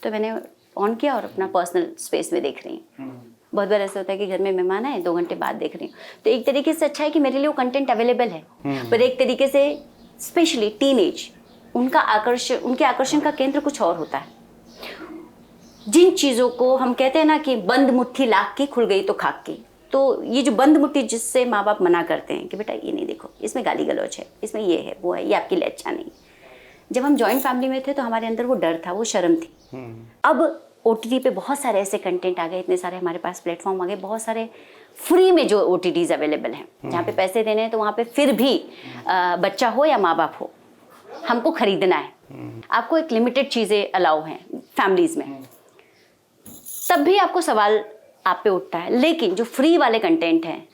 तो मैंने ऑन किया और अपना पर्सनल स्पेस में देख रही हूँ। बहुत बार ऐसा होता है कि घर में मेहमान आए, 2 घंटे बाद देख रही हूँ, तो एक तरीके से अच्छा है कि मेरे लिए वो कंटेंट अवेलेबल है। पर एक तरीके से स्पेशली टीनेज, उनके आकर्षण का केंद्र कुछ और होता है। जिन चीज़ों को हम कहते हैं ना कि बंद मुट्ठी लाख की खुल गई तो खाक की, तो ये जो बंद मुट्ठी जिससे माँ बाप मना करते हैं कि बेटा ये नहीं देखो, इसमें गाली गलौज है, इसमें ये है वो है, ये आपके लिए अच्छा नहीं। जब हम जॉइंट फैमिली में थे तो हमारे अंदर वो डर था, वो शर्म थी। अब OTT पे बहुत सारे ऐसे कंटेंट आ गए, इतने सारे हमारे पास प्लेटफॉर्म आ गए, बहुत सारे फ्री में जो OTTs अवेलेबल हैं, जहाँ पे पैसे देने हैं, तो वहाँ पे फिर भी बच्चा हो या माँ बाप हो, हमको खरीदना है। आपको एक लिमिटेड चीज़ें अलाउ हैं फैमिलीज़ में, तब भी आपको सवाल आप पे उठता है। लेकिन जो फ्री वाले कंटेंट हैं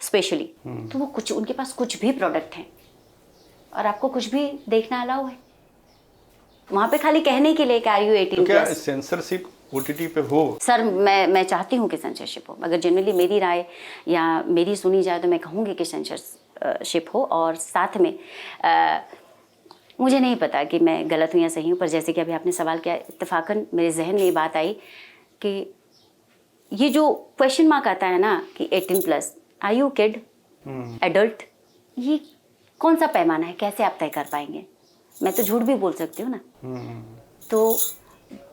स्पेशली, तो वो कुछ, उनके पास कुछ भी प्रोडक्ट हैं और आपको कुछ भी देखना अलाउ है। वहाँ पे खाली कहने के लिए कि आर यू 18+। तो क्या सेंसरशिप OTT पे हो? सर मैं चाहती हूँ कि सेंसरशिप हो। अगर जनरली मेरी राय या मेरी सुनी जाए तो मैं कहूँगी कि सेंसरशिप हो। और साथ में मुझे नहीं पता कि मैं गलत हूँ या सही हूँ, पर जैसे कि अभी आपने सवाल किया, इत्तेफाकन मेरे जहन में ये बात आई कि ये जो क्वेश्चन मार्क आता है ना कि 18+, आर यू किड, एडल्ट, ये कौन सा पैमाना है, कैसे आप तय कर पाएंगे? मैं तो झूठ भी बोल सकती हूँ ना। तो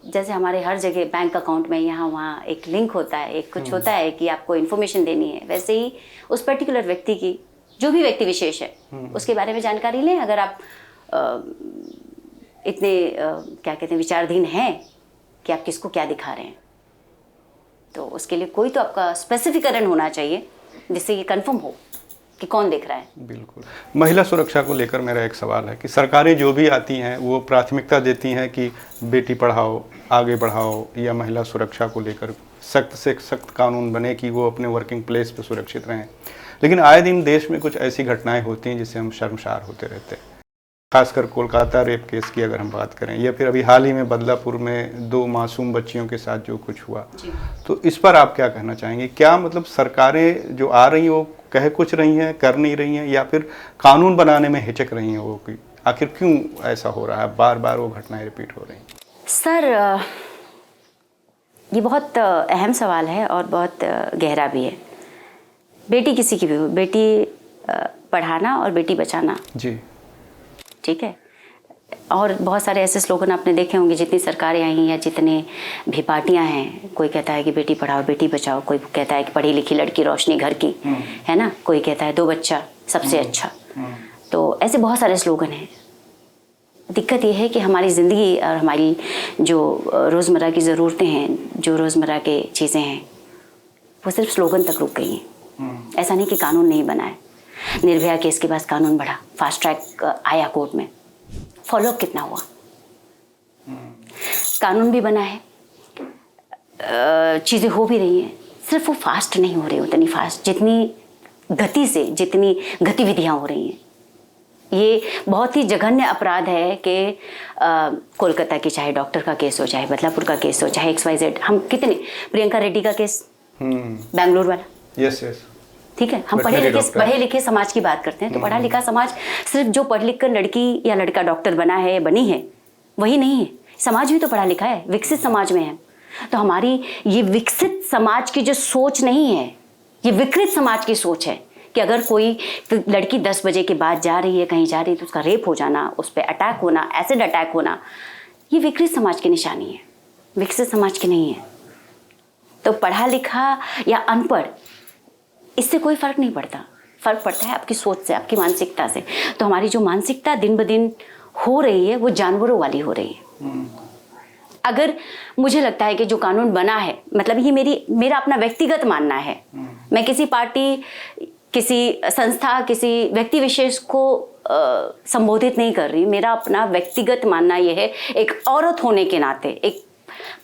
जैसे हमारे हर जगह बैंक अकाउंट में यहाँ वहाँ एक लिंक होता है, एक कुछ होता है कि आपको इन्फॉर्मेशन देनी है, वैसे ही उस पर्टिकुलर व्यक्ति की, जो भी व्यक्ति विशेष है, उसके बारे में जानकारी लें। अगर आप इतने क्या कहते हैं विचारधीन हैं कि आप किसको क्या दिखा रहे हैं, तो उसके लिए कोई तो आपका स्पेसिफिकरण होना चाहिए जिससे ये कंफर्म हो कि कौन देख रहा है। बिल्कुल। महिला सुरक्षा को लेकर मेरा एक सवाल है कि सरकारें जो भी आती हैं वो प्राथमिकता देती हैं कि बेटी पढ़ाओ, आगे बढ़ाओ, या महिला सुरक्षा को लेकर सख्त से सख्त कानून बने कि वो अपने वर्किंग प्लेस पे सुरक्षित रहें। लेकिन आए दिन देश में कुछ ऐसी घटनाएं होती हैं जिससे हम शर्मसार होते रहते हैं। खासकर कोलकाता रेप केस की अगर हम बात करें, या फिर अभी हाल ही में बदलापुर में 2 मासूम बच्चियों के साथ जो कुछ हुआ, तो इस पर आप क्या कहना चाहेंगे? क्या मतलब सरकारें जो आ रही हैं वो कह कुछ रही हैं, कर नहीं रही हैं, या फिर कानून बनाने में हिचक रही हैं वो कि आखिर क्यों ऐसा हो रहा है, बार बार वो घटनाएं रिपीट हो रही हैं? सर, ये बहुत अहम सवाल है और बहुत गहरा भी है। बेटी किसी की भी हो, बेटी पढ़ाना और बेटी बचाना, जी ठीक है। और बहुत सारे ऐसे स्लोगन आपने देखे होंगे, जितनी सरकारें आई या जितने भी पार्टियां हैं, कोई कहता है कि बेटी पढ़ाओ बेटी बचाओ, कोई कहता है कि पढ़ी लिखी लड़की रोशनी घर की, है ना, कोई कहता है 2 बच्चा सबसे अच्छा। तो ऐसे बहुत सारे स्लोगन हैं। दिक्कत यह है कि हमारी ज़िंदगी और हमारी जो रोज़मर्रा की ज़रूरतें हैं, जो रोज़मर्रा के चीज़ें हैं, वो सिर्फ स्लोगन तक रुक गई हैं। ऐसा नहीं कि कानून नहीं बना है। निर्भया केस के बाद कानून बढ़ा, फास्ट ट्रैक आया कोर्ट में, फॉलोअप कितना हुआ? कानून भी बना है, चीज़ें हो भी रही हैं, सिर्फ वो फास्ट नहीं हो रही उतनी फास्ट जितनी गति से, जितनी गतिविधियाँ हो रही हैं। ये बहुत ही जघन्य अपराध है कि कोलकाता की चाहे डॉक्टर का केस हो, चाहे बदलापुर का केस हो, चाहे XYZ, हम कितने, प्रियंका रेड्डी का केस बेंगलोर वाला, यस यस, ठीक है। हम पढ़े लिखे समाज की बात करते हैं, तो पढ़ा लिखा समाज सिर्फ जो पढ़ लिख कर लड़की या लड़का डॉक्टर बना है, बनी है, वही नहीं है। समाज भी तो पढ़ा लिखा है, विकसित समाज में है। तो हमारी ये विकसित समाज की जो सोच नहीं है, ये विकृत समाज की सोच है कि अगर कोई लड़की 10 बजे के बाद जा रही है, कहीं जा रही है, तो उसका रेप हो जाना, उस पर अटैक होना, एसिड अटैक होना, ये विकृत समाज की निशानी है, विकसित समाज की नहीं है। तो पढ़ा लिखा या अनपढ़, इससे कोई फर्क नहीं पड़ता। फर्क पड़ता है आपकी सोच से, आपकी मानसिकता से। तो हमारी जो मानसिकता दिन ब दिन हो रही है, वो जानवरों वाली हो रही है। अगर मुझे लगता है कि जो कानून बना है, मतलब ये मेरा अपना व्यक्तिगत मानना है, मैं किसी पार्टी, किसी संस्था, किसी व्यक्ति विशेष को संबोधित नहीं कर रही। मेरा अपना व्यक्तिगत मानना यह है, एक औरत होने के नाते, एक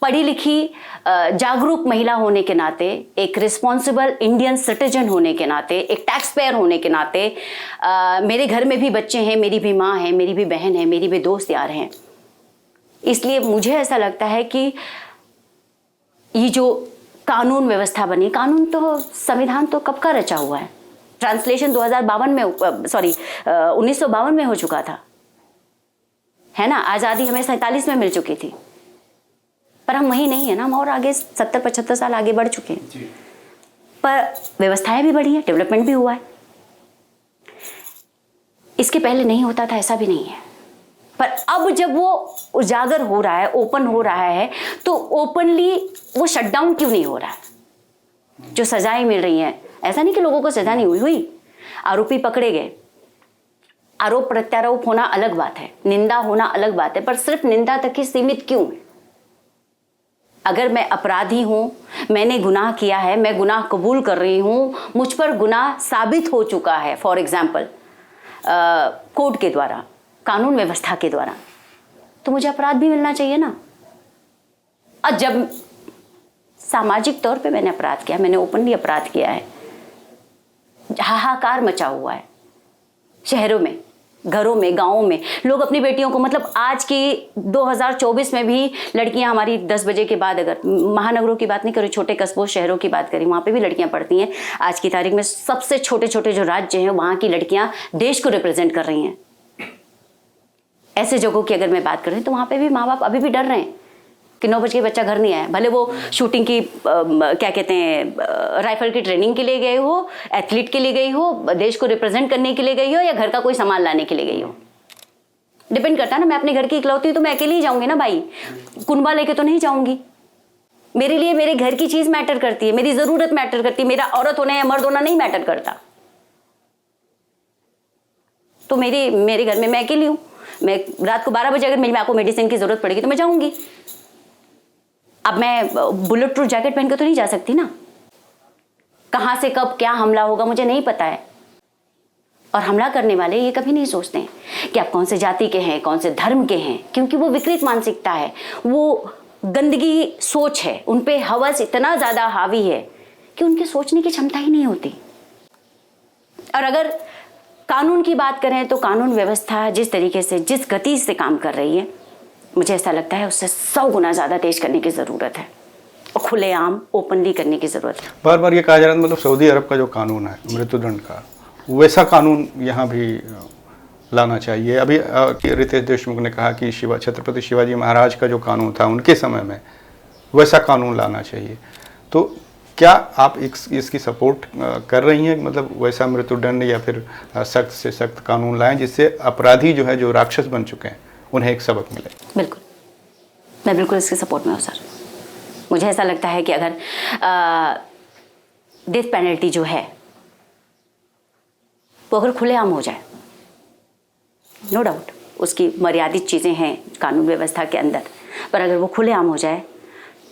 पढ़ी लिखी जागरूक महिला होने के नाते, एक रिस्पॉन्सिबल इंडियन सिटीजन होने के नाते, एक टैक्स पेयर होने के नाते, मेरे घर में भी बच्चे हैं, मेरी भी माँ है, मेरी भी बहन है, मेरी भी दोस्त यार हैं। इसलिए मुझे ऐसा लगता है कि ये जो कानून व्यवस्था बनी, कानून तो, संविधान तो कब का रचा हुआ है। ट्रांसलेशन 2052 में, 1952 में हो चुका था, है ना। आज़ादी हमें 47 में मिल चुकी थी, पर हम वही नहीं है ना, हम और आगे 70-75 साल आगे बढ़ चुके हैं जी। पर व्यवस्थाएं भी बढ़ी हैं, डेवलपमेंट भी हुआ है। इसके पहले नहीं होता था, ऐसा भी नहीं है। पर अब जब वो उजागर हो रहा है, ओपन हो रहा है, तो ओपनली वो शटडाउन क्यों नहीं हो रहा है? जो सजाएं मिल रही हैं, ऐसा नहीं कि लोगों को सजा नहीं हुई, आरोपी पकड़े गए, आरोप प्रत्यारोप होना अलग बात है, निंदा होना अलग बात है, पर सिर्फ निंदा तक ही सीमित क्यों है? अगर मैं अपराधी हूं, मैंने गुनाह किया है, मैं गुनाह कबूल कर रही हूं, मुझ पर गुनाह साबित हो चुका है, फॉर एग्जाम्पल कोर्ट के द्वारा, कानून व्यवस्था के द्वारा, तो मुझे अपराध भी मिलना चाहिए ना। और जब सामाजिक तौर पे मैंने अपराध किया, मैंने ओपनली अपराध किया है, हाहाकार मचा हुआ है शहरों में, घरों में, गाँवों में, लोग अपनी बेटियों को, मतलब आज की 2024 में भी लड़कियां हमारी 10 बजे के बाद, अगर महानगरों की बात नहीं करूँ, छोटे कस्बों शहरों की बात करें, वहाँ पे भी लड़कियां पढ़ती हैं। आज की तारीख में सबसे छोटे छोटे जो राज्य हैं, वहाँ की लड़कियां देश को रिप्रेजेंट कर रही हैं। ऐसे जगहों की अगर मैं बात करूँ, तो वहाँ पे भी माँ बाप अभी भी डर रहे हैं कि 9 बजे बच्चा घर नहीं आया, भले वो शूटिंग की क्या कहते हैं, राइफल की ट्रेनिंग के लिए गए हो, एथलीट के लिए गई हो, देश को रिप्रेजेंट करने के लिए गई हो, या घर का कोई सामान लाने के लिए गई हो। डिपेंड करता है ना। मैं अपने घर की इकलौती हूँ तो मैं अकेले ही जाऊंगी ना भाई, कुनबा लेके तो नहीं जाऊंगी। मेरे लिए मेरे घर की चीज मैटर करती है, मेरी जरूरत मैटर करती है, मेरा औरत होना या मर्द होना नहीं मैटर करता। तो मेरे घर में मैं अकेली हूँ, मैं रात को 12 बजे अगर मेरी माँ को मेडिसिन की जरूरत पड़ेगी तो मैं जाऊंगी। अब मैं बुलेट प्रूफ जैकेट पहन के तो नहीं जा सकती ना। कहां से कब क्या हमला होगा मुझे नहीं पता है। और हमला करने वाले ये कभी नहीं सोचते हैं कि आप कौन से जाति के हैं, कौन से धर्म के हैं, क्योंकि वो विकृत मानसिकता है, वो गंदगी सोच है, उन पे हवस इतना ज्यादा हावी है कि उनके सोचने की क्षमता ही नहीं होती। और अगर कानून की बात करें तो कानून व्यवस्था जिस तरीके से, जिस गति से काम कर रही है, मुझे ऐसा लगता है उससे 100 गुना ज़्यादा तेज करने की ज़रूरत है और खुलेआम ओपनली करने की ज़रूरत है। बार बार ये कहा जा रहा है मतलब सऊदी अरब का जो कानून है मृत्युदंड का, वैसा कानून यहाँ भी लाना चाहिए। अभी रितेश देशमुख ने कहा कि छत्रपति शिवाजी महाराज का जो कानून था उनके समय में, वैसा कानून लाना चाहिए। तो क्या आप इसकी सपोर्ट कर रही हैं, मतलब वैसा मृत्युदंड या फिर सख्त से सख्त कानून लाएं जिससे अपराधी जो है, जो राक्षस बन चुके हैं, उन्हें एक सबक मिले? बिल्कुल, मैं बिल्कुल इसके सपोर्ट में हूँ सर। मुझे ऐसा लगता है कि अगर डेथ पेनल्टी जो है वो अगर खुलेआम हो जाए, नो डाउट उसकी मर्यादित चीज़ें हैं कानून व्यवस्था के अंदर, पर अगर वो खुलेआम हो जाए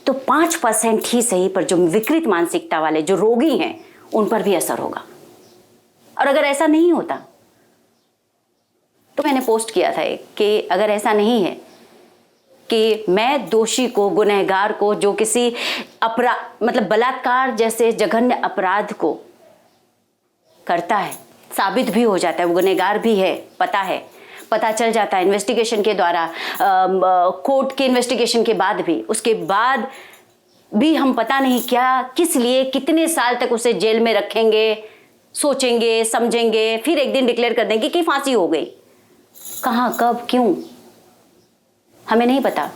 तो 5% ही सही, पर जो विकृत मानसिकता वाले जो रोगी हैं उन पर भी असर होगा। और अगर ऐसा नहीं होता तो मैंने पोस्ट किया था एक कि अगर ऐसा नहीं है कि मैं दोषी को, गुनहगार को, जो किसी मतलब बलात्कार जैसे जघन्य अपराध को करता है, साबित भी हो जाता है, वो गुनहगार भी है, पता चल जाता है इन्वेस्टिगेशन के द्वारा, कोर्ट के इन्वेस्टिगेशन के बाद भी, उसके बाद भी हम पता नहीं क्या, किस लिए, कितने साल तक उसे जेल में रखेंगे, सोचेंगे, समझेंगे, फिर एक दिन डिक्लेयर कर देंगे कि फांसी हो गई। कहाँ, कब, क्यों, हमें नहीं पता,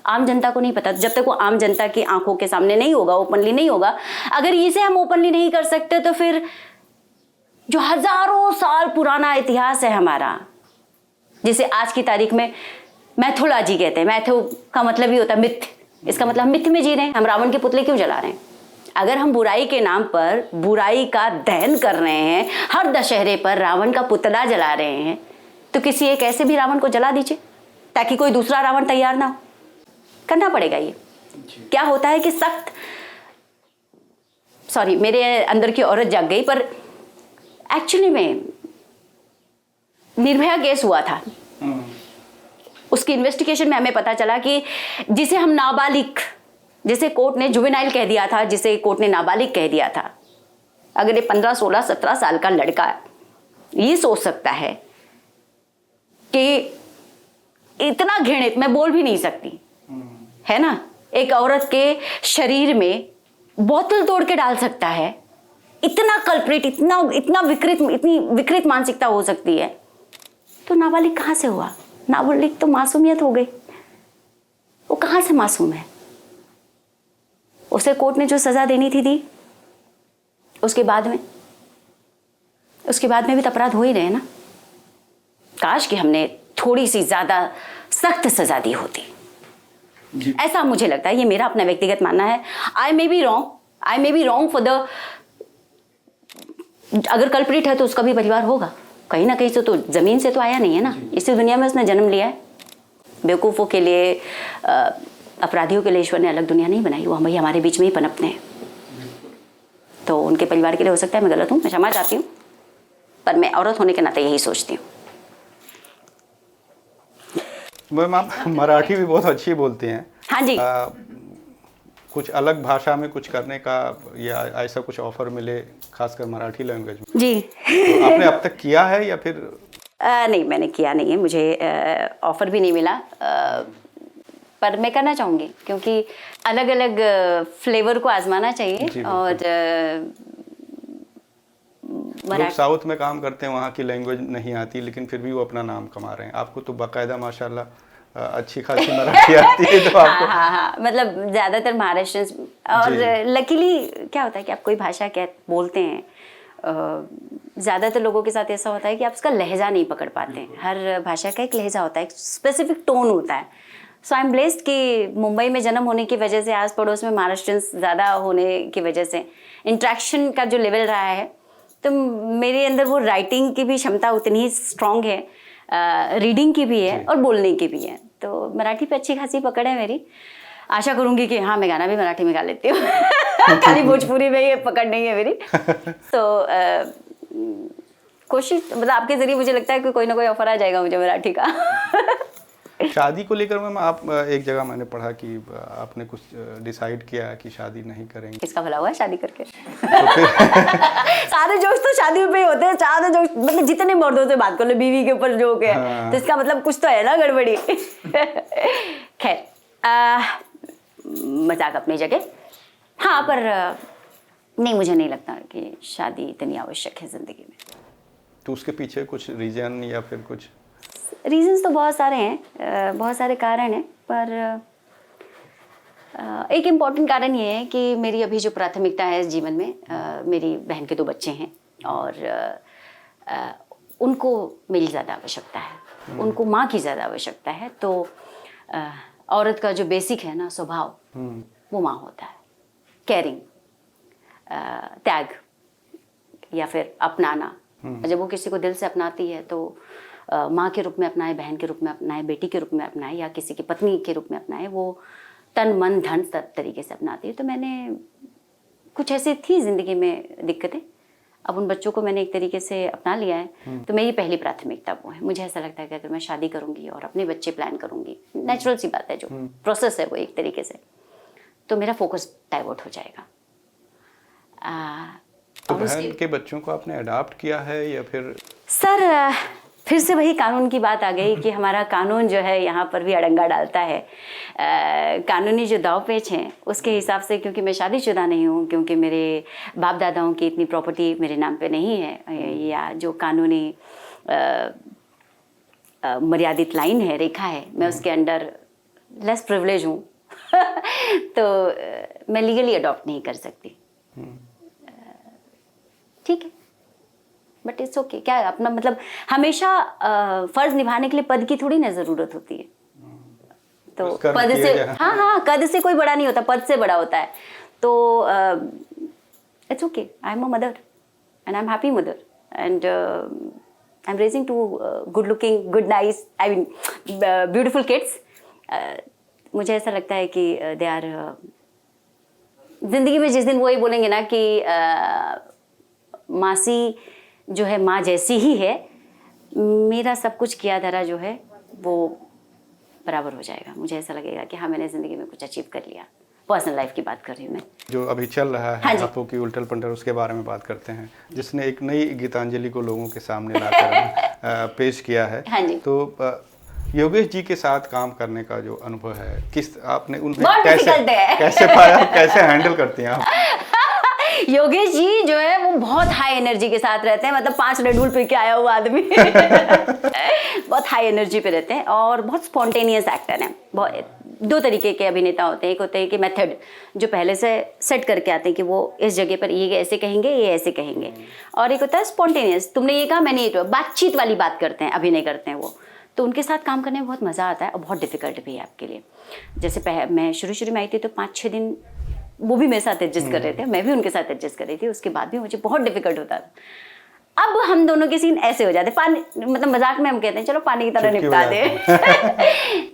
आम जनता को नहीं पता। जब तक वो आम जनता की आंखों के सामने नहीं होगा, ओपनली नहीं होगा, अगर इसे हम ओपनली नहीं कर सकते तो फिर जो हजारों साल पुराना इतिहास है हमारा, जिसे आज की तारीख में मैथोलॉजी कहते हैं, मैथो का मतलब ही होता है मिथ, इसका मतलब हम मिथ में जी रहे हैं। हम रावण के पुतले क्यों जला रहे हैं? अगर हम बुराई के नाम पर बुराई का दहन कर रहे हैं, हर दशहरे पर रावण का पुतला जला रहे हैं, तो किसी एक ऐसे भी रावण को जला दीजिए ताकि कोई दूसरा रावण तैयार ना हो। करना पड़ेगा ये। क्या होता है कि मेरे अंदर की औरत जाग गई, पर एक्चुअली में निर्भया केस हुआ था, उसकी इन्वेस्टिगेशन में हमें पता चला कि जिसे हम नाबालिग, जिसे कोर्ट ने जुवेनाइल कह दिया था, जिसे कोर्ट ने नाबालिग कह दिया था, अगर ये 15, 16, 17 साल का लड़का ये सोच सकता है कि इतना घृणित, मैं बोल भी नहीं सकती, है ना, एक औरत के शरीर में बोतल तोड़ के डाल सकता है, इतना कल्प्रिट, इतना विकृत, इतनी विकृत मानसिकता हो सकती है, तो नाबालिग कहाँ से हुआ? नाबालिग तो मासूमियत हो गई, वो कहाँ से मासूम है? उसे कोर्ट ने जो सजा देनी थी दी, उसके बाद में भी तो अपराध हो ही रहे ना। काश कि हमने थोड़ी सी ज्यादा सख्त सजा दी होती, ऐसा मुझे लगता है। ये मेरा अपना व्यक्तिगत मानना है। I may be wrong for the, अगर कल्प्रिट है तो उसका भी परिवार होगा, कहीं ना कहीं से तो जमीन से तो आया नहीं है ना, इसी दुनिया में उसने जन्म लिया है। बेवकूफ़ों के लिए, अपराधियों के लिए ईश्वर ने अलग दुनिया नहीं बनाई, वो हम भाई हमारे बीच में ही पनपते हैं। तो उनके परिवार के लिए हो सकता है मैं गलत हूँ, मैं क्षमा चाहती हूँ, पर मैं औरत होने के नाते यही सोचती हूँ। मैम आप मराठी भी बहुत अच्छी बोलती हैं। हाँ जी। कुछ अलग भाषा में कुछ करने का या ऐसा कुछ ऑफर मिले, खासकर मराठी लैंग्वेज में, जी तो आपने अब तक किया है या फिर? नहीं, मैंने किया नहीं है, मुझे ऑफर भी नहीं मिला, पर मैं करना चाहूँगी क्योंकि अलग अलग फ्लेवर को आजमाना चाहिए। और लोग साउथ में काम करते हैं, वहाँ की लैंग्वेज नहीं आती, लेकिन फिर भी वो अपना नाम कमा रहे हैं। आपको तो बाकायदा माशाल्लाह अच्छी खासी मराठी आती है तो आपको। हाँ, मतलब ज़्यादातर महाराष्ट्र, और लकीली क्या होता है कि आप कोई भाषा बोलते हैं, ज़्यादातर लोगों के साथ ऐसा होता है कि आप उसका लहजा नहीं पकड़ पाते हैं। हर भाषा का एक लहजा होता है, एक स्पेसिफिक टोन होता है। सो आई एम ब्लेस्ड कि मुंबई में जन्म होने की वजह से, आस पड़ोस में महाराष्ट्रियंस ज़्यादा होने की वजह से इंट्रैक्शन का जो लेवल रहा है, तो मेरे अंदर वो राइटिंग की भी क्षमता उतनी ही स्ट्रॉन्ग है, रीडिंग की भी है और बोलने की भी है। तो मराठी पे अच्छी खासी पकड़ है मेरी। आशा करूँगी कि हाँ, मैं गाना भी मराठी में गा लेती हूँ खाली भोजपुरी में ये पकड़ नहीं है मेरी। तो कोशिश, मतलब आपके ज़रिए मुझे लगता है कि कोई ना कोई ऑफर आ जाएगा मुझे मराठी का शादी को लेकर मैम आप एक जगह मैंने पढ़ा कि आपने कुछ डिसाइड किया कि शादी नहीं करेंगे। किसका भला हुआ है शादी करके? सारे जोक्स तो शादी पे ही होते हैं, सारे जोक्स मतलब जितने मर्दों से बात कर लो बीवी के ऊपर जोक है। हाँ। तो इसका मतलब कुछ तो है ना गड़बड़ी। खैर मजाक अपनी जगह। हाँ पर नहीं, मुझे नहीं लगता कि शादी इतनी आवश्यक है जिंदगी में। तो उसके पीछे कुछ रीजन या फिर कुछ रीजंस तो बहुत सारे हैं, बहुत सारे कारण हैं, पर एक इम्पॉर्टेंट कारण ये है कि मेरी अभी जो प्राथमिकता है इस जीवन में, मेरी बहन के 2 बच्चे हैं और उनको मेरी ज़्यादा आवश्यकता है, उनको माँ की ज़्यादा आवश्यकता है। तो औरत का जो बेसिक है ना स्वभाव, वो माँ होता है। केयरिंग, त्याग या फिर अपनाना। जब वो किसी को दिल से अपनाती है तो माँ के रूप में अपनाए, बहन के रूप में अपनाए, बेटी के रूप में अपनाए या किसी की पत्नी के रूप में अपनाए, वो तन मन धन तरीके से अपनाती है। तो मैंने कुछ ऐसी थी ज़िंदगी में दिक्कतें, अब उन बच्चों को मैंने एक तरीके से अपना लिया है। तो मेरी पहली प्राथमिकता वो है। मुझे ऐसा लगता है कि अगर मैं शादी करूँगी और अपने बच्चे प्लान करूँगी, नेचुरल सी बात है, जो प्रोसेस है वो एक तरीके से, तो मेरा फोकस डाइवर्ट हो जाएगा। तो बहन के बच्चों को आपने अडॉप्ट किया है या फिर? सर फिर से वही कानून की बात आ गई कि हमारा कानून जो है यहाँ पर भी अड़ंगा डालता है। कानूनी जो दाव पेच हैं उसके हिसाब से, क्योंकि मैं शादीशुदा नहीं हूँ, क्योंकि मेरे बाप दादाओं की इतनी प्रॉपर्टी मेरे नाम पे नहीं है, या जो कानूनी मर्यादित लाइन है, रेखा है, मैं उसके अंडर लेस प्रिविलेज हूँ। तो मैं लीगली अडॉप्ट नहीं कर सकती। ठीक है, बट इट्स ओके। क्या अपना मतलब हमेशा फर्ज निभाने के लिए पद की थोड़ी ना जरूरत होती है। तो पद से, हाँ, कद से कोई बड़ा नहीं होता, पद से बड़ा होता है। तो it's okay, I am a mother and I am happy mother and I am raising 2 good looking, good nice, I mean beautiful kids. मुझे ऐसा लगता है कि दे आर जिंदगी में जिस दिन वो ही बोलेंगे ना कि मासी जो है माँ जैसी ही है, मेरा सब कुछ किया धरा जो है वो बराबर हो जाएगा। मुझे ऐसा लगेगा कि हाँ, मैंने ज़िंदगी में कुछ अचीव कर लिया। पर्सनल लाइफ की बात कर रही हूँ मैं। जो अभी चल रहा है हाँ हप्पू की उल्टल पंटल, उसके बारे में बात करते हैं, जिसने एक नई गीतांजलि को लोगों के सामने लाकर पेश किया है। हाँ जी। तो योगेश जी के साथ काम करने का जो अनुभव है, किस आपने उन्हें कैसे पाया, कैसे हैंडल करती हैं आप? योगेश जी जो है वो बहुत हाई एनर्जी के साथ रहते हैं, मतलब 5 रेड बुल पी के आया हुआ आदमी। बहुत हाई एनर्जी पे रहते हैं और बहुत स्पॉन्टेनियस एक्टर हैं। बहुत 2 तरीके के अभिनेता होते हैं। एक होते हैं कि मेथड, जो पहले से सेट करके आते हैं कि वो इस जगह पर ये ऐसे कहेंगे, ये ऐसे कहेंगे, और एक होता है स्पॉन्टेनियस, तुमने ये कहा मैंने ये, बातचीत वाली बात करते हैं, अभिनय करते हैं वो। तो उनके साथ काम करने में बहुत मज़ा आता है और बहुत डिफिकल्ट भी है आपके लिए। जैसे मैं शुरू में आई थी तो 5-6 दिन वो भी मेरे साथ एडजस्ट कर रहे थे, मैं भी उनके साथ एडजस्ट कर रही थी, उसके बाद भी मुझे बहुत डिफिकल्ट होता था। अब हम दोनों के सीन ऐसे हो जाते, पानी मतलब मजाक में हम कहते हैं चलो पानी की तरह निपटा दे।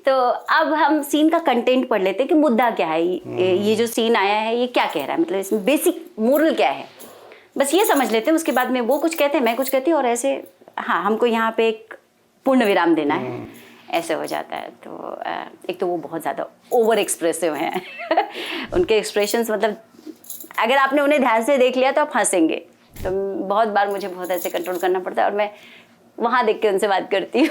तो अब हम सीन का कंटेंट पढ़ लेते हैं कि मुद्दा क्या है, ये जो सीन आया है ये क्या कह रहा है, मतलब इसमें बेसिक मोरल क्या है, बस ये समझ लेते हैं। उसके बाद में वो कुछ कहते हैं, मैं कुछ कहती हूँ, और ऐसे हाँ हमको यहाँ पे एक पूर्ण विराम देना है, ऐसे हो जाता है। तो एक तो वो बहुत ज़्यादा ओवर एक्सप्रेसिव हैं। उनके एक्सप्रेशंस मतलब अगर आपने उन्हें ध्यान से देख लिया तो आप हंसेंगे। तो बहुत बार मुझे बहुत ऐसे कंट्रोल करना पड़ता है और मैं वहाँ देख के उनसे बात करती हूँ।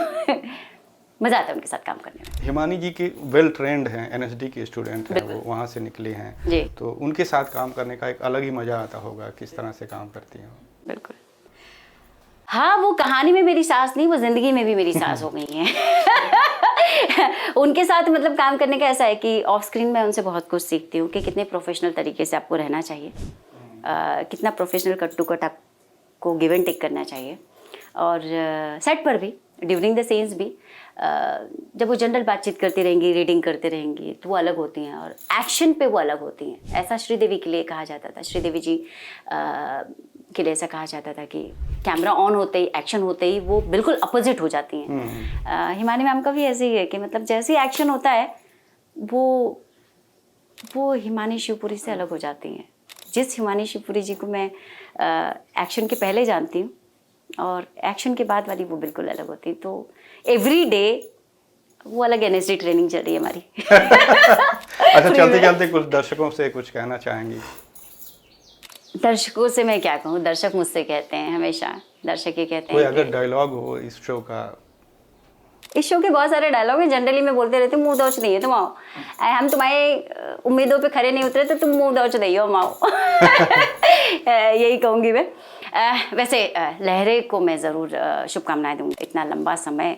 मज़ा आता है उनके साथ काम करने में। हिमानी जी की वेल ट्रेंड हैं, एनएसडी के स्टूडेंट हैं, वो वहाँ से निकले हैं जी। तो उनके साथ काम करने का एक अलग ही मज़ा आता होगा। किस तरह से काम करती हैं? बिल्कुल हाँ, वो कहानी में मेरी सास नहीं, वो जिंदगी में भी मेरी सास हो गई हैं। उनके साथ मतलब काम करने का ऐसा है कि ऑफ स्क्रीन मैं उनसे बहुत कुछ सीखती हूँ कि कितने प्रोफेशनल तरीके से आपको रहना चाहिए, कितना प्रोफेशनल कट टू कट आपको गिव एंड टेक करना चाहिए। और सेट पर भी, ड्यूरिंग द सीन्स भी, जब वो जनरल बातचीत करती रहेंगी, रीडिंग करते रहेंगी, तो वो अलग होती हैं, और एक्शन पे वो अलग होती हैं। ऐसा श्रीदेवी के लिए कहा जाता था, श्रीदेवी जी के लिए ऐसा कहा जाता था कि कैमरा ऑन होते ही, एक्शन होते ही वो बिल्कुल अपोजिट हो जाती हैं। हिमानी मैम का भी ऐसे ही है कि मतलब जैसे ही एक्शन होता है वो हिमानी शिवपुरी से अलग हो जाती हैं। जिस हिमानी शिवपुरी जी को मैं एक्शन के पहले जानती हूँ और एक्शन के बाद वाली वो बिल्कुल अलग होती है। तो एवरी डे वो अलग एनएसडी ट्रेनिंग चल रही है हमारी। अच्छा, चलते चलते कुछ दर्शकों से कुछ कहना चाहेंगी? दर्शकों से मैं क्या कहूँ, दर्शक मुझसे कहते हैं हमेशा, दर्शक ये कहते कोई हैं अगर डायलॉग हो इस शो का? इस शो के बहुत सारे डायलॉग हैं, जनरली मैं बोलते रहती हूँ, मुंह दौच नहीं है तुम आओ, हम तुम्हारे उम्मीदों पे खरे नहीं उतरे तो तुम मुंह दौच नहीं हो, हम आओ। यही कहूँगी मैं। वैसे लहरे को मैं ज़रूर शुभकामनाएं दूँगी। इतना लंबा समय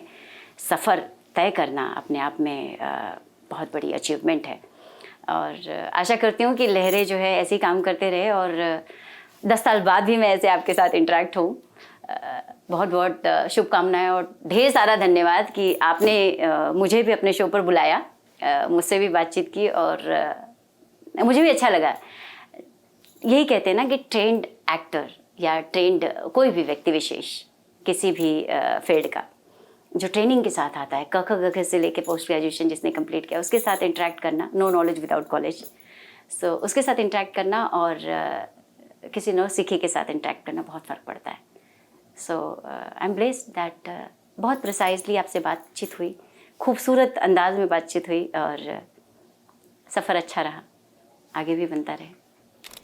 सफ़र तय करना अपने आप में बहुत बड़ी अचीवमेंट है, और आशा करती हूँ कि लहरे जो है ऐसे ही काम करते रहे और 10 साल बाद भी मैं ऐसे आपके साथ इंटरेक्ट हूँ। बहुत बहुत शुभकामनाएं और ढेर सारा धन्यवाद कि आपने मुझे भी अपने शो पर बुलाया, मुझसे भी बातचीत की, और मुझे भी अच्छा लगा। यही कहते हैं ना कि ट्रेंड एक्टर या ट्रेंड कोई भी व्यक्ति विशेष किसी भी फील्ड का जो ट्रेनिंग के साथ आता है, क ख ग घ से लेके पोस्ट ग्रेजुएशन जिसने कंप्लीट किया उसके साथ इंटरेक्ट करना, नो नॉलेज विदाउट कॉलेज, सो उसके साथ इंटरेक्ट करना और किसी नौ सीखे के साथ इंटरेक्ट करना बहुत फ़र्क पड़ता है। सो आई एम ब्लेस्ड दैट बहुत प्रिसाइजली आपसे बातचीत हुई, खूबसूरत अंदाज में बातचीत हुई, और सफ़र अच्छा रहा, आगे भी बनता रहे।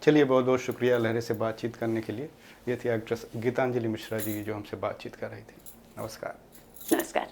चलिए, बहुत बहुत शुक्रिया लहरे से बातचीत करने के लिए। ये थी एक्ट्रेस गीतांजलि मिश्रा जी जो हमसे बातचीत कर रही थी। नमस्कार। नमस्कार।